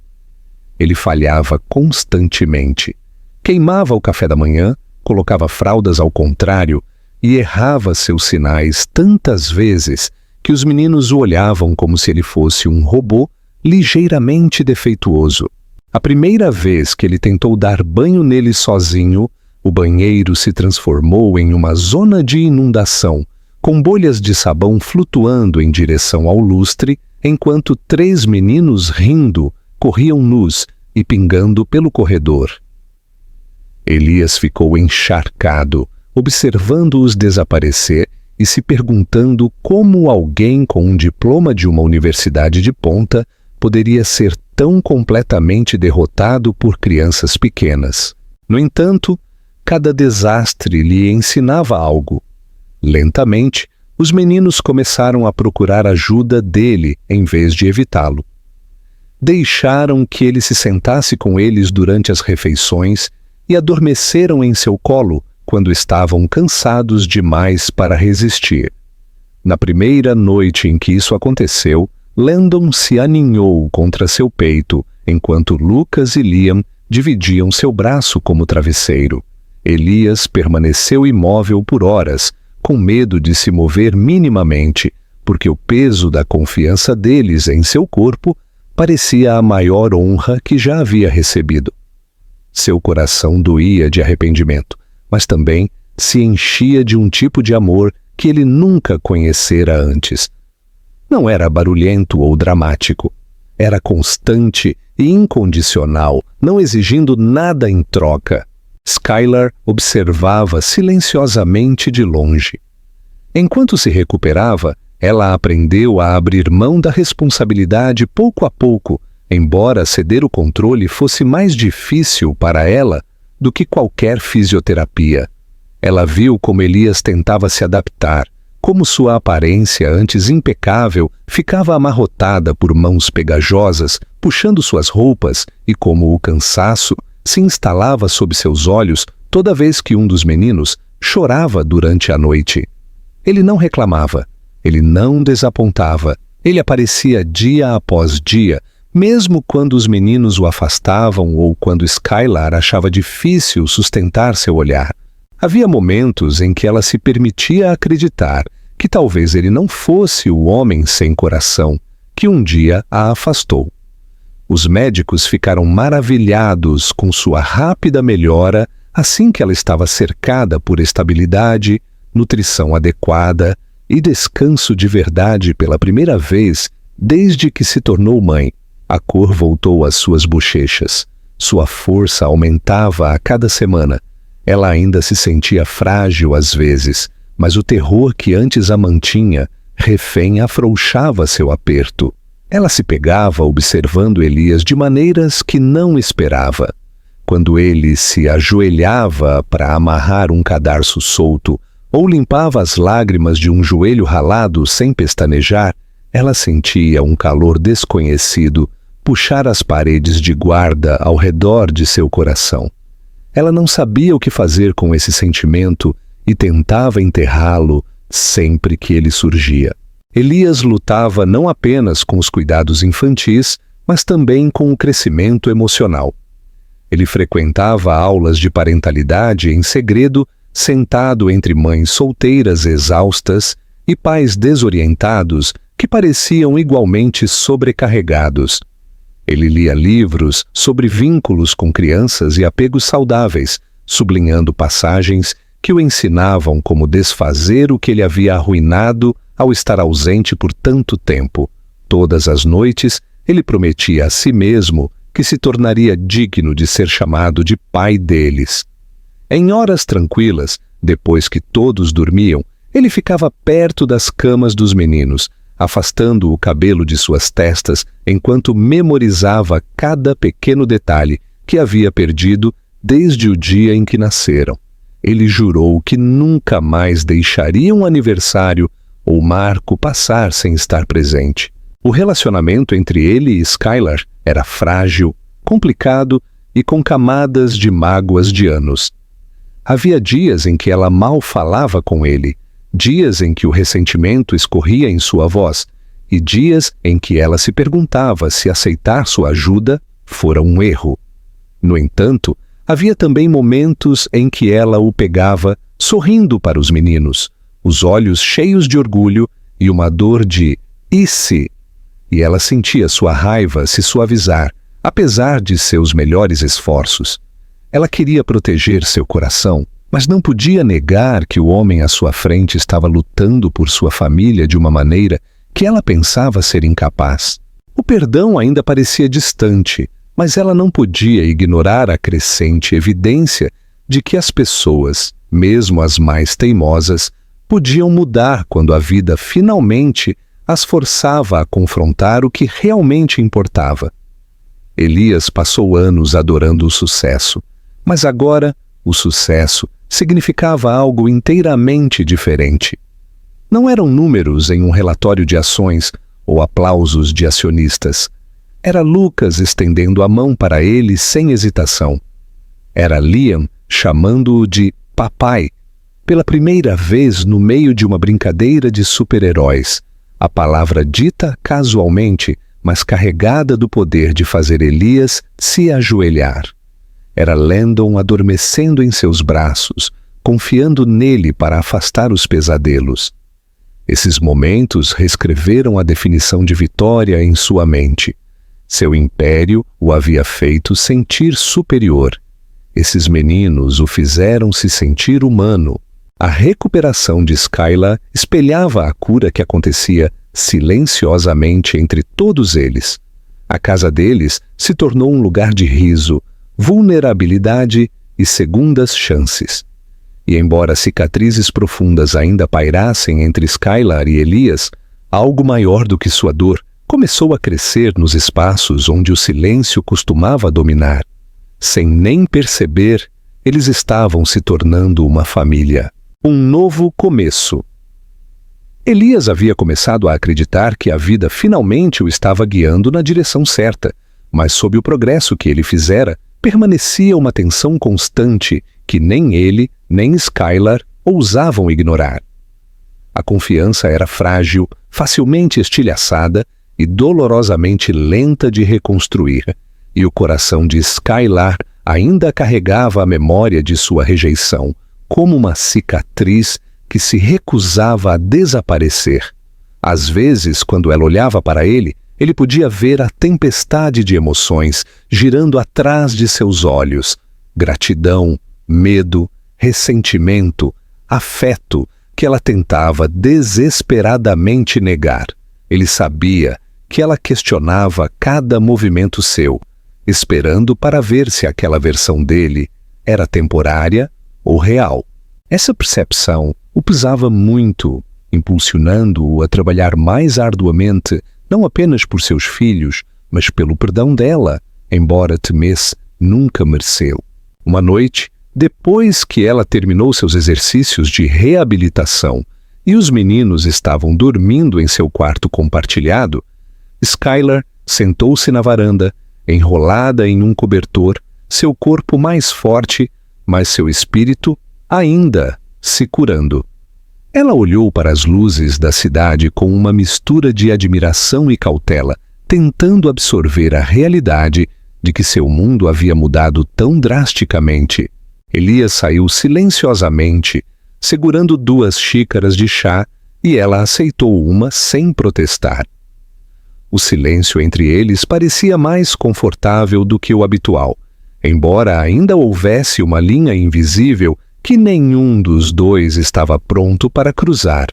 Ele falhava constantemente. Queimava o café da manhã, colocava fraldas ao contrário e errava seus sinais tantas vezes que os meninos o olhavam como se ele fosse um robô ligeiramente defeituoso. A primeira vez que ele tentou dar banho nele sozinho, o banheiro se transformou em uma zona de inundação, com bolhas de sabão flutuando em direção ao lustre, enquanto 3 meninos rindo corriam nus e pingando pelo corredor. Elias ficou encharcado, observando-os desaparecer e se perguntando como alguém com um diploma de uma universidade de ponta poderia ser tão completamente derrotado por crianças pequenas. No entanto, cada desastre lhe ensinava algo. Lentamente, os meninos começaram a procurar ajuda dele em vez de evitá-lo. Deixaram que ele se sentasse com eles durante as refeições e adormeceram em seu colo quando estavam cansados demais para resistir. Na primeira noite em que isso aconteceu, Landon se aninhou contra seu peito, enquanto Lucas e Liam dividiam seu braço como travesseiro. Elias permaneceu imóvel por horas, com medo de se mover minimamente, porque o peso da confiança deles em seu corpo parecia a maior honra que já havia recebido. Seu coração doía de arrependimento, mas também se enchia de um tipo de amor que ele nunca conhecera antes. Não era barulhento ou dramático. Era constante e incondicional, não exigindo nada em troca. Skylar observava silenciosamente de longe. Enquanto se recuperava, ela aprendeu a abrir mão da responsabilidade pouco a pouco, embora ceder o controle fosse mais difícil para ela do que qualquer fisioterapia. Ela viu como Elias tentava se adaptar, como sua aparência, antes impecável, ficava amarrotada por mãos pegajosas, puxando suas roupas, e como o cansaço se instalava sob seus olhos toda vez que um dos meninos chorava durante a noite. Ele não reclamava, ele não desapontava, ele aparecia dia após dia, mesmo quando os meninos o afastavam ou quando Skylar achava difícil sustentar seu olhar. Havia momentos em que ela se permitia acreditar que talvez ele não fosse o homem sem coração que um dia a afastou. Os médicos ficaram maravilhados com sua rápida melhora assim que ela estava cercada por estabilidade, nutrição adequada e descanso de verdade pela primeira vez desde que se tornou mãe. A cor voltou às suas bochechas. Sua força aumentava a cada semana. Ela ainda se sentia frágil às vezes, mas o terror que antes a mantinha refém afrouxava seu aperto. Ela se pegava observando Elias de maneiras que não esperava. Quando ele se ajoelhava para amarrar um cadarço solto ou limpava as lágrimas de um joelho ralado sem pestanejar, ela sentia um calor desconhecido puxar as paredes de guarda ao redor de seu coração. Ela não sabia o que fazer com esse sentimento e tentava enterrá-lo sempre que ele surgia. Elias lutava não apenas com os cuidados infantis, mas também com o crescimento emocional. Ele frequentava aulas de parentalidade em segredo, sentado entre mães solteiras exaustas e pais desorientados que pareciam igualmente sobrecarregados. Ele lia livros sobre vínculos com crianças e apegos saudáveis, sublinhando passagens que o ensinavam como desfazer o que ele havia arruinado ao estar ausente por tanto tempo. Todas as noites, ele prometia a si mesmo que se tornaria digno de ser chamado de pai deles. Em horas tranquilas, depois que todos dormiam, ele ficava perto das camas dos meninos, afastando o cabelo de suas testas enquanto memorizava cada pequeno detalhe que havia perdido desde o dia em que nasceram. Ele jurou que nunca mais deixaria um aniversário ou marco passar sem estar presente. O relacionamento entre ele e Skylar era frágil, complicado e com camadas de mágoas de anos. Havia dias em que ela mal falava com ele, dias em que o ressentimento escorria em sua voz, e dias em que ela se perguntava se aceitar sua ajuda fora um erro. No entanto, havia também momentos em que ela o pegava sorrindo para os meninos, os olhos cheios de orgulho e uma dor de "e se?", e ela sentia sua raiva se suavizar, apesar de seus melhores esforços. Ela queria proteger seu coração, mas não podia negar que o homem à sua frente estava lutando por sua família de uma maneira que ela pensava ser incapaz. O perdão ainda parecia distante, mas ela não podia ignorar a crescente evidência de que as pessoas, mesmo as mais teimosas, podiam mudar quando a vida finalmente as forçava a confrontar o que realmente importava. Elias passou anos adorando o sucesso, mas agora o sucesso significava algo inteiramente diferente. Não eram números em um relatório de ações ou aplausos de acionistas. Era Lucas estendendo a mão para ele sem hesitação. Era Liam chamando-o de papai, pela primeira vez no meio de uma brincadeira de super-heróis, a palavra dita casualmente, mas carregada do poder de fazer Elias se ajoelhar. Era Landon adormecendo em seus braços, confiando nele para afastar os pesadelos. Esses momentos reescreveram a definição de vitória em sua mente. Seu império o havia feito sentir superior. Esses meninos o fizeram se sentir humano. A recuperação de Skylar espelhava a cura que acontecia silenciosamente entre todos eles. A casa deles se tornou um lugar de riso, vulnerabilidade e segundas chances. E embora cicatrizes profundas ainda pairassem entre Skylar e Elias, algo maior do que sua dor começou a crescer nos espaços onde o silêncio costumava dominar. Sem nem perceber, eles estavam se tornando uma família. Um novo começo. Elias havia começado a acreditar que a vida finalmente o estava guiando na direção certa, mas sob o progresso que ele fizera, permanecia uma tensão constante que nem ele, nem Skylar ousavam ignorar. A confiança era frágil, facilmente estilhaçada e dolorosamente lenta de reconstruir, e o coração de Skylar ainda carregava a memória de sua rejeição, como uma cicatriz que se recusava a desaparecer. Às vezes, quando ela olhava para ele, ele podia ver a tempestade de emoções girando atrás de seus olhos: gratidão, medo, ressentimento, afeto, que ela tentava desesperadamente negar. Ele sabia que ela questionava cada movimento seu, esperando para ver se aquela versão dele era temporária ou real. Essa percepção o pesava muito, impulsionando-o a trabalhar mais arduamente, não apenas por seus filhos, mas pelo perdão dela, embora temesse nunca mereceu. Uma noite, depois que ela terminou seus exercícios de reabilitação e os meninos estavam dormindo em seu quarto compartilhado, Skylar sentou-se na varanda, enrolada em um cobertor, seu corpo mais forte, mas seu espírito ainda se curando. Ela olhou para as luzes da cidade com uma mistura de admiração e cautela, tentando absorver a realidade de que seu mundo havia mudado tão drasticamente. Elias saiu silenciosamente, segurando 2 xícaras de chá, e ela aceitou uma sem protestar. O silêncio entre eles parecia mais confortável do que o habitual, embora ainda houvesse uma linha invisível que nenhum dos dois estava pronto para cruzar.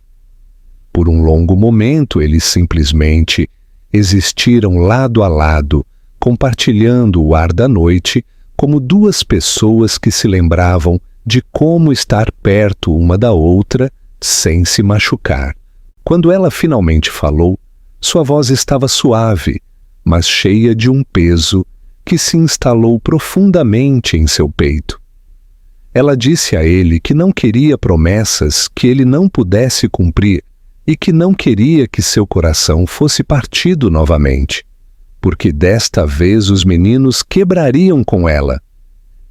Por um longo momento, eles simplesmente existiram lado a lado, compartilhando o ar da noite, como 2 pessoas que se lembravam de como estar perto uma da outra sem se machucar. Quando ela finalmente falou, sua voz estava suave, mas cheia de um peso que se instalou profundamente em seu peito. Ela disse a ele que não queria promessas que ele não pudesse cumprir e que não queria que seu coração fosse partido novamente, porque desta vez os meninos quebrariam com ela.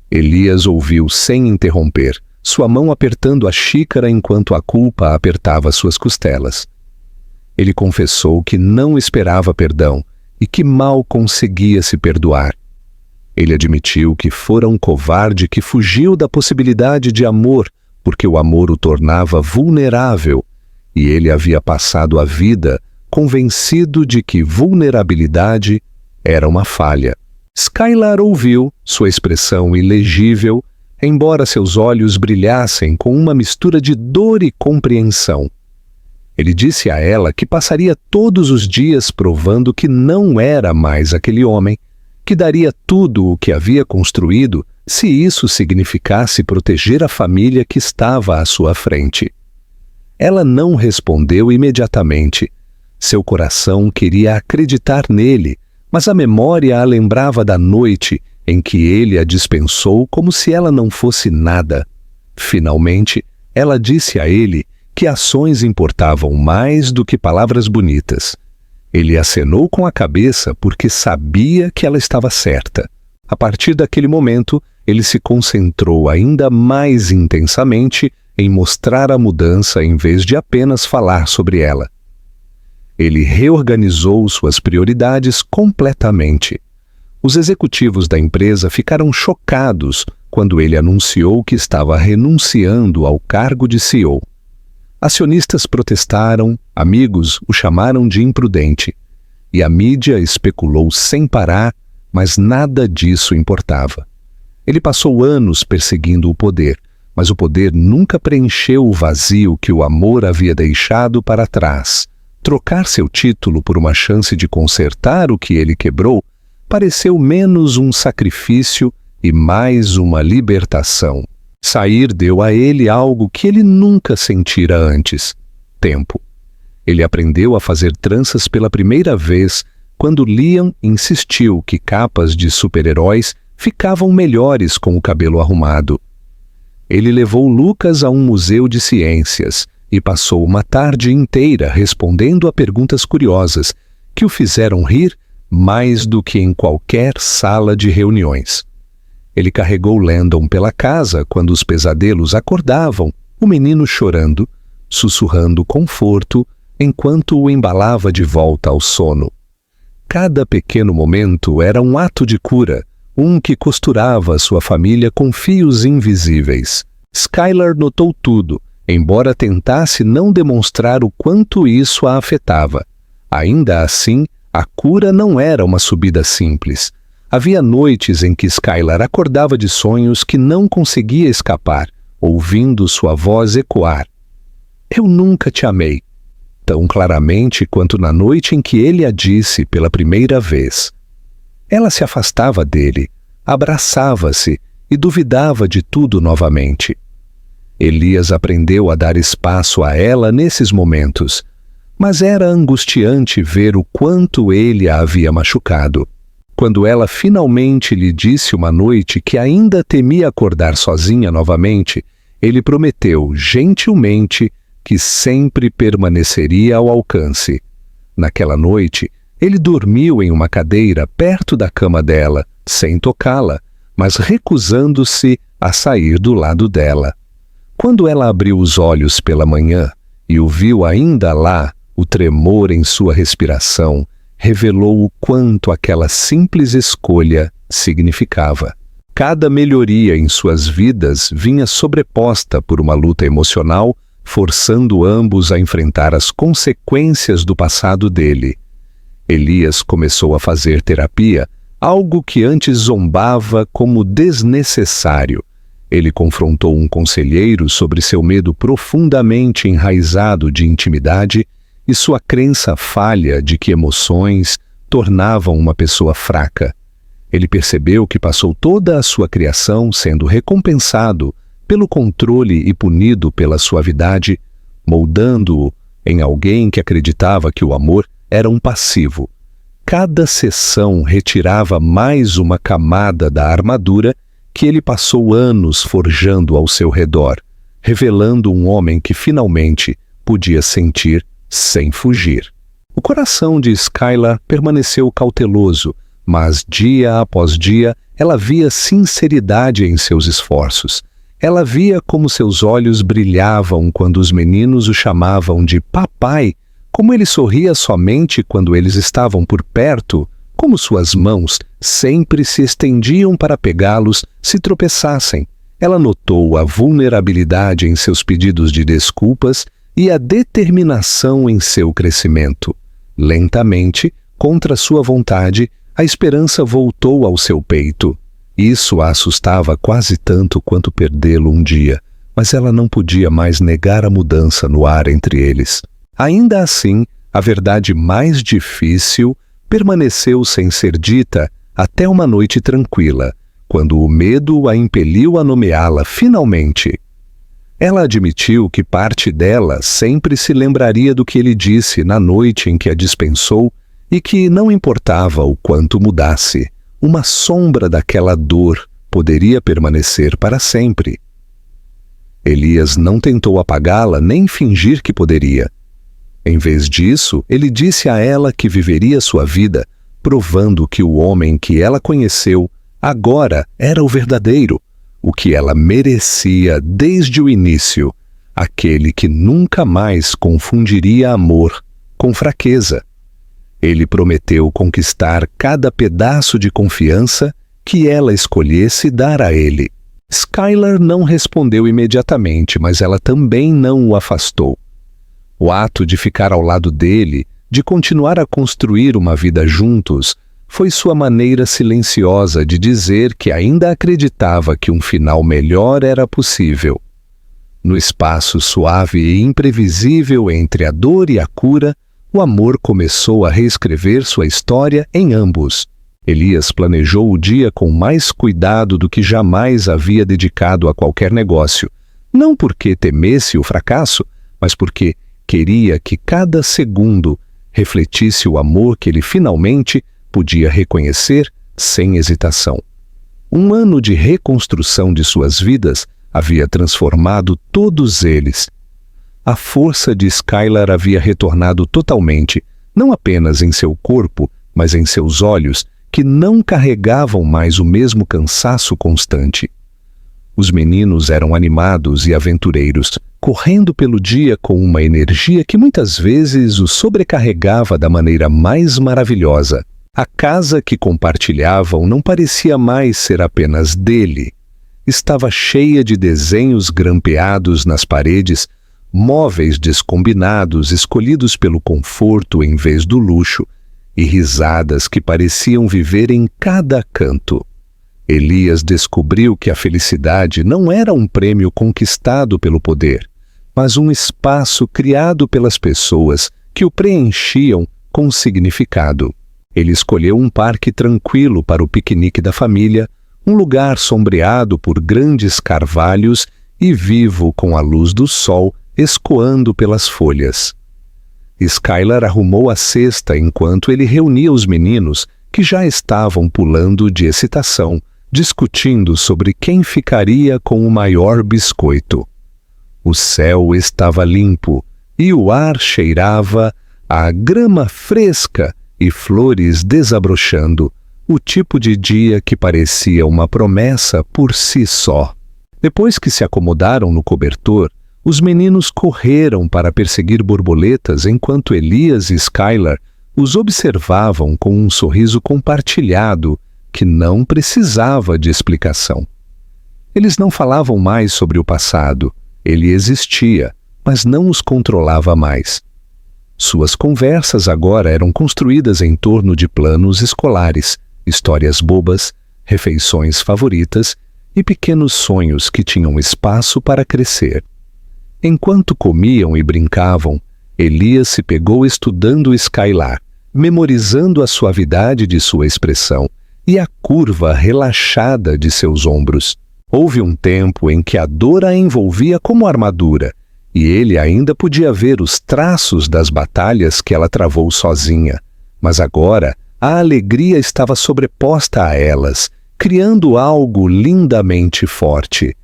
Elias ouviu sem interromper, sua mão apertando a xícara enquanto a culpa apertava suas costelas. Ele confessou que não esperava perdão e que mal conseguia se perdoar. Ele admitiu que fora um covarde que fugiu da possibilidade de amor, porque o amor o tornava vulnerável, e ele havia passado a vida convencido de que vulnerabilidade era uma falha. Skylar ouviu, sua expressão ilegível, embora seus olhos brilhassem com uma mistura de dor e compreensão. Ele disse a ela que passaria todos os dias provando que não era mais aquele homem, que daria tudo o que havia construído se isso significasse proteger a família que estava à sua frente. Ela não respondeu imediatamente. Seu coração queria acreditar nele, mas a memória a lembrava da noite em que ele a dispensou como se ela não fosse nada. Finalmente, ela disse a ele que ações importavam mais do que palavras bonitas. Ele acenou com a cabeça porque sabia que ela estava certa. A partir daquele momento, ele se concentrou ainda mais intensamente em mostrar a mudança em vez de apenas falar sobre ela. Ele reorganizou suas prioridades completamente. Os executivos da empresa ficaram chocados quando ele anunciou que estava renunciando ao cargo de CEO. Acionistas protestaram, amigos o chamaram de imprudente. E a mídia especulou sem parar, mas nada disso importava. Ele passou anos perseguindo o poder, mas o poder nunca preencheu o vazio que o amor havia deixado para trás. Trocar seu título por uma chance de consertar o que ele quebrou pareceu menos um sacrifício e mais uma libertação. Sair deu a ele algo que ele nunca sentira antes: tempo. Ele aprendeu a fazer tranças pela primeira vez quando Liam insistiu que capas de super-heróis ficavam melhores com o cabelo arrumado. Ele levou Lucas a um museu de ciências e passou uma tarde inteira respondendo a perguntas curiosas que o fizeram rir mais do que em qualquer sala de reuniões. Ele carregou Landon pela casa quando os pesadelos acordavam, o menino chorando, sussurrando conforto, enquanto o embalava de volta ao sono. Cada pequeno momento era um ato de cura, um que costurava sua família com fios invisíveis. Skylar notou tudo, embora tentasse não demonstrar o quanto isso a afetava. Ainda assim, a cura não era uma subida simples. Havia noites em que Skylar acordava de sonhos que não conseguia escapar, ouvindo sua voz ecoar: "Eu nunca te amei", tão claramente quanto na noite em que ele a disse pela primeira vez. Ela se afastava dele, abraçava-se e duvidava de tudo novamente. Elias aprendeu a dar espaço a ela nesses momentos, mas era angustiante ver o quanto ele a havia machucado. Quando ela finalmente lhe disse uma noite que ainda temia acordar sozinha novamente, ele prometeu gentilmente que sempre permaneceria ao alcance. Naquela noite, ele dormiu em uma cadeira perto da cama dela, sem tocá-la, mas recusando-se a sair do lado dela. Quando ela abriu os olhos pela manhã e o viu ainda lá, o tremor em sua respiração revelou o quanto aquela simples escolha significava. Cada melhoria em suas vidas vinha sobreposta por uma luta emocional, forçando ambos a enfrentar as consequências do passado dele. Elias começou a fazer terapia, algo que antes zombava como desnecessário. Ele confrontou um conselheiro sobre seu medo profundamente enraizado de intimidade e sua crença falha de que emoções tornavam uma pessoa fraca. Ele percebeu que passou toda a sua criação sendo recompensado pelo controle e punido pela suavidade, moldando-o em alguém que acreditava que o amor era um passivo. Cada sessão retirava mais uma camada da armadura que ele passou anos forjando ao seu redor, revelando um homem que finalmente podia sentir sem fugir. O coração de Skylar permaneceu cauteloso, mas dia após dia ela via sinceridade em seus esforços. Ela via como seus olhos brilhavam quando os meninos o chamavam de papai, como ele sorria somente quando eles estavam por perto, como suas mãos sempre se estendiam para pegá-los se tropeçassem. Ela notou a vulnerabilidade em seus pedidos de desculpas e a determinação em seu crescimento. Lentamente, contra sua vontade, a esperança voltou ao seu peito. Isso a assustava quase tanto quanto perdê-lo um dia, mas ela não podia mais negar a mudança no ar entre eles. Ainda assim, a verdade mais difícil permaneceu sem ser dita até uma noite tranquila, quando o medo a impeliu a nomeá-la finalmente. Ela admitiu que parte dela sempre se lembraria do que ele disse na noite em que a dispensou e que não importava o quanto mudasse, uma sombra daquela dor poderia permanecer para sempre. Elias não tentou apagá-la nem fingir que poderia. Em vez disso, ele disse a ela que viveria sua vida, provando que o homem que ela conheceu agora era o verdadeiro, o que ela merecia desde o início, aquele que nunca mais confundiria amor com fraqueza. Ele prometeu conquistar cada pedaço de confiança que ela escolhesse dar a ele. Skylar não respondeu imediatamente, mas ela também não o afastou. O ato de ficar ao lado dele, de continuar a construir uma vida juntos, foi sua maneira silenciosa de dizer que ainda acreditava que um final melhor era possível. No espaço suave e imprevisível entre a dor e a cura, o amor começou a reescrever sua história em ambos. Elias planejou o dia com mais cuidado do que jamais havia dedicado a qualquer negócio, não porque temesse o fracasso, mas porque queria que cada segundo refletisse o amor que ele finalmente podia reconhecer sem hesitação. Um ano de reconstrução de suas vidas havia transformado todos eles. A força de Skylar havia retornado totalmente, não apenas em seu corpo, mas em seus olhos, que não carregavam mais o mesmo cansaço constante. Os meninos eram animados e aventureiros, correndo pelo dia com uma energia que muitas vezes os sobrecarregava da maneira mais maravilhosa. A casa que compartilhavam não parecia mais ser apenas dele. Estava cheia de desenhos grampeados nas paredes, móveis descombinados escolhidos pelo conforto em vez do luxo, e risadas que pareciam viver em cada canto. Elias descobriu que a felicidade não era um prêmio conquistado pelo poder, mas um espaço criado pelas pessoas que o preenchiam com significado. Ele escolheu um parque tranquilo para o piquenique da família, um lugar sombreado por grandes carvalhos e vivo com a luz do sol escoando pelas folhas. Skylar arrumou a cesta enquanto ele reunia os meninos que já estavam pulando de excitação, discutindo sobre quem ficaria com o maior biscoito. O céu estava limpo e o ar cheirava a grama fresca e flores desabrochando, o tipo de dia que parecia uma promessa por si só. Depois que se acomodaram no cobertor, os meninos correram para perseguir borboletas enquanto Elias e Skylar os observavam com um sorriso compartilhado que não precisava de explicação. Eles não falavam mais sobre o passado. Ele existia, mas não os controlava mais. Suas conversas agora eram construídas em torno de planos escolares, histórias bobas, refeições favoritas e pequenos sonhos que tinham espaço para crescer. Enquanto comiam e brincavam, Elias se pegou estudando Skylar, memorizando a suavidade de sua expressão e a curva relaxada de seus ombros. Houve um tempo em que a dor a envolvia como armadura, e ele ainda podia ver os traços das batalhas que ela travou sozinha. Mas agora, a alegria estava sobreposta a elas, criando algo lindamente forte.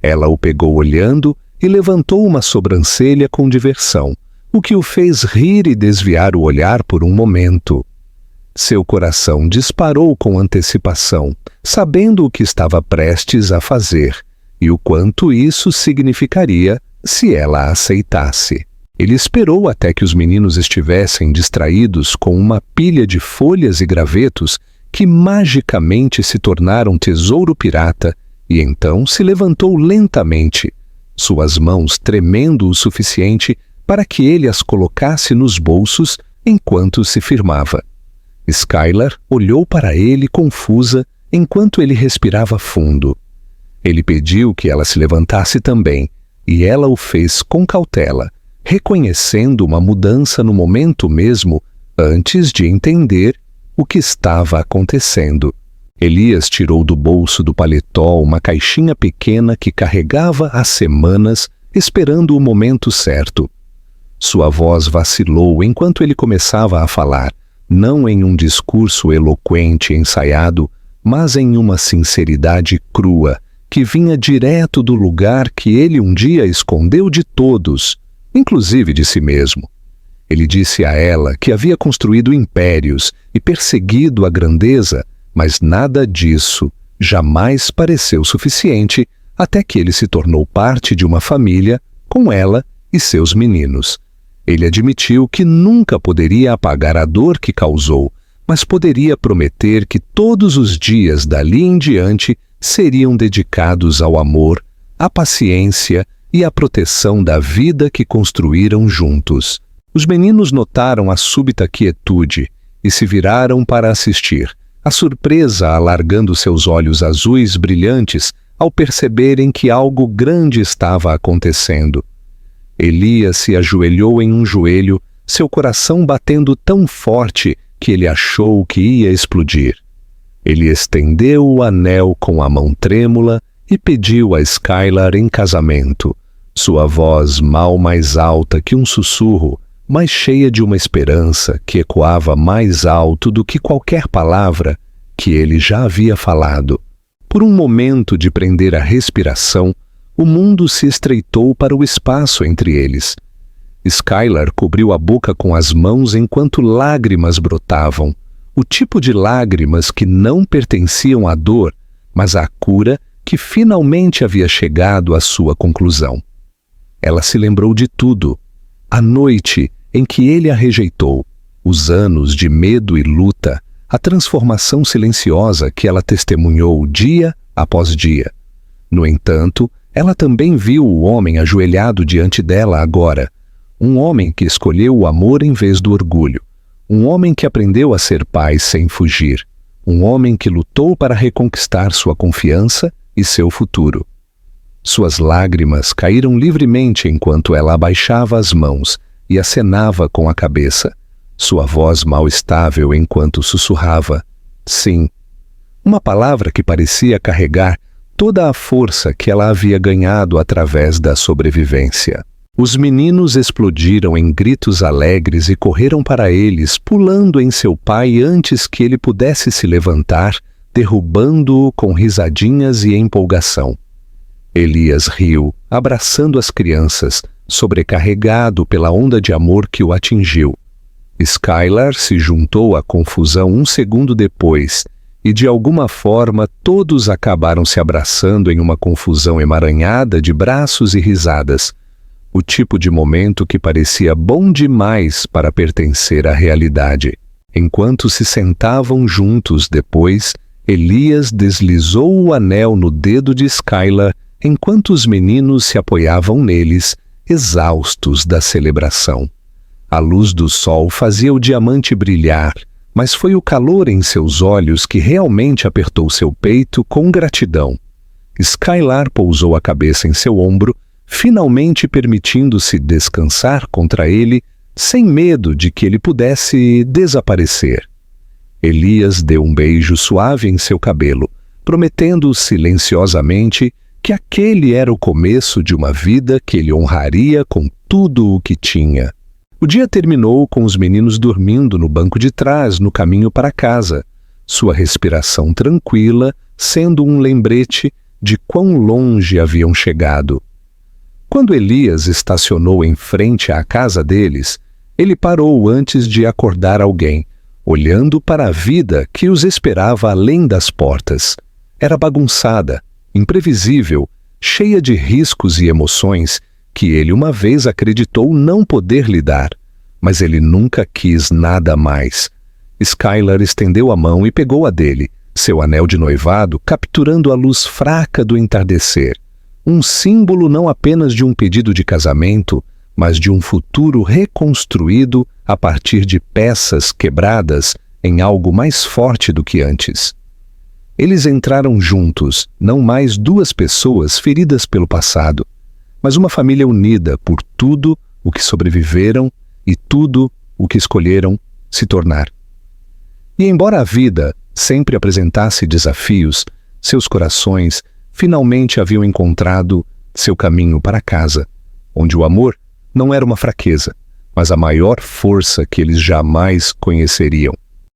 Ela o pegou olhando e levantou uma sobrancelha com diversão, o que o fez rir e desviar o olhar por um momento. Seu coração disparou com antecipação, sabendo o que estava prestes a fazer, e o quanto isso significaria se ela a aceitasse. Ele esperou até que os meninos estivessem distraídos com uma pilha de folhas e gravetos que magicamente se tornaram tesouro pirata, e então se levantou lentamente, suas mãos tremendo o suficiente para que ele as colocasse nos bolsos enquanto se firmava. Skylar olhou para ele confusa enquanto ele respirava fundo. Ele pediu que ela se levantasse também, e ela o fez com cautela, reconhecendo uma mudança no momento mesmo antes de entender o que estava acontecendo. Elias tirou do bolso do paletó uma caixinha pequena que carregava há semanas, esperando o momento certo. Sua voz vacilou enquanto ele começava a falar, não em um discurso eloquente ensaiado, mas em uma sinceridade crua, que vinha direto do lugar que ele um dia escondeu de todos, inclusive de si mesmo. Ele disse a ela que havia construído impérios e perseguido a grandeza, mas nada disso jamais pareceu suficiente até que ele se tornou parte de uma família com ela e seus meninos. Ele admitiu que nunca poderia apagar a dor que causou, mas poderia prometer que todos os dias dali em diante seriam dedicados ao amor, à paciência e a proteção da vida que construíram juntos. Os meninos notaram a súbita quietude e se viraram para assistir, a surpresa alargando seus olhos azuis brilhantes ao perceberem que algo grande estava acontecendo. Elias se ajoelhou em um joelho, seu coração batendo tão forte que ele achou que ia explodir. Ele estendeu o anel com a mão trêmula e pediu a Skylar em casamento, sua voz mal mais alta que um sussurro, mas cheia de uma esperança que ecoava mais alto do que qualquer palavra que ele já havia falado. Por um momento de prender a respiração, o mundo se estreitou para o espaço entre eles. Skylar cobriu a boca com as mãos enquanto lágrimas brotavam, o tipo de lágrimas que não pertenciam à dor, mas à cura que finalmente havia chegado à sua conclusão. Ela se lembrou de tudo, a noite em que ele a rejeitou, os anos de medo e luta, a transformação silenciosa que ela testemunhou dia após dia. No entanto, ela também viu o homem ajoelhado diante dela agora, um homem que escolheu o amor em vez do orgulho, um homem que aprendeu a ser pai sem fugir, um homem que lutou para reconquistar sua confiança e seu futuro. Suas lágrimas caíram livremente enquanto ela abaixava as mãos e acenava com a cabeça, sua voz mal estável enquanto sussurrava, sim, uma palavra que parecia carregar toda a força que ela havia ganhado através da sobrevivência. Os meninos explodiram em gritos alegres e correram para eles, pulando em seu pai antes que ele pudesse se levantar, derrubando-o com risadinhas e empolgação. Elias riu, abraçando as crianças, sobrecarregado pela onda de amor que o atingiu. Skylar se juntou à confusão um segundo depois, e de alguma forma todos acabaram se abraçando em uma confusão emaranhada de braços e risadas, o tipo de momento que parecia bom demais para pertencer à realidade. Enquanto se sentavam juntos depois, Elias deslizou o anel no dedo de Skylar enquanto os meninos se apoiavam neles, exaustos da celebração. A luz do sol fazia o diamante brilhar, mas foi o calor em seus olhos que realmente apertou seu peito com gratidão. Skylar pousou a cabeça em seu ombro, finalmente permitindo-se descansar contra ele, sem medo de que ele pudesse desaparecer. Elias deu um beijo suave em seu cabelo, prometendo silenciosamente que aquele era o começo de uma vida que ele honraria com tudo o que tinha. O dia terminou com os meninos dormindo no banco de trás no caminho para casa, sua respiração tranquila sendo um lembrete de quão longe haviam chegado. Quando Elias estacionou em frente à casa deles, ele parou antes de acordar alguém, olhando para a vida que os esperava além das portas. Era bagunçada, imprevisível, cheia de riscos e emoções que ele uma vez acreditou não poder lidar, mas ele nunca quis nada mais. Skylar estendeu a mão e pegou a dele, seu anel de noivado capturando a luz fraca do entardecer, um símbolo não apenas de um pedido de casamento, mas de um futuro reconstruído a partir de peças quebradas em algo mais forte do que antes. Eles entraram juntos, não mais duas pessoas feridas pelo passado, mas uma família unida por tudo o que sobreviveram e tudo o que escolheram se tornar. E embora a vida sempre apresentasse desafios, seus corações finalmente haviam encontrado seu caminho para casa, onde o amor não era uma fraqueza, mas a maior força que eles jamais conheceriam.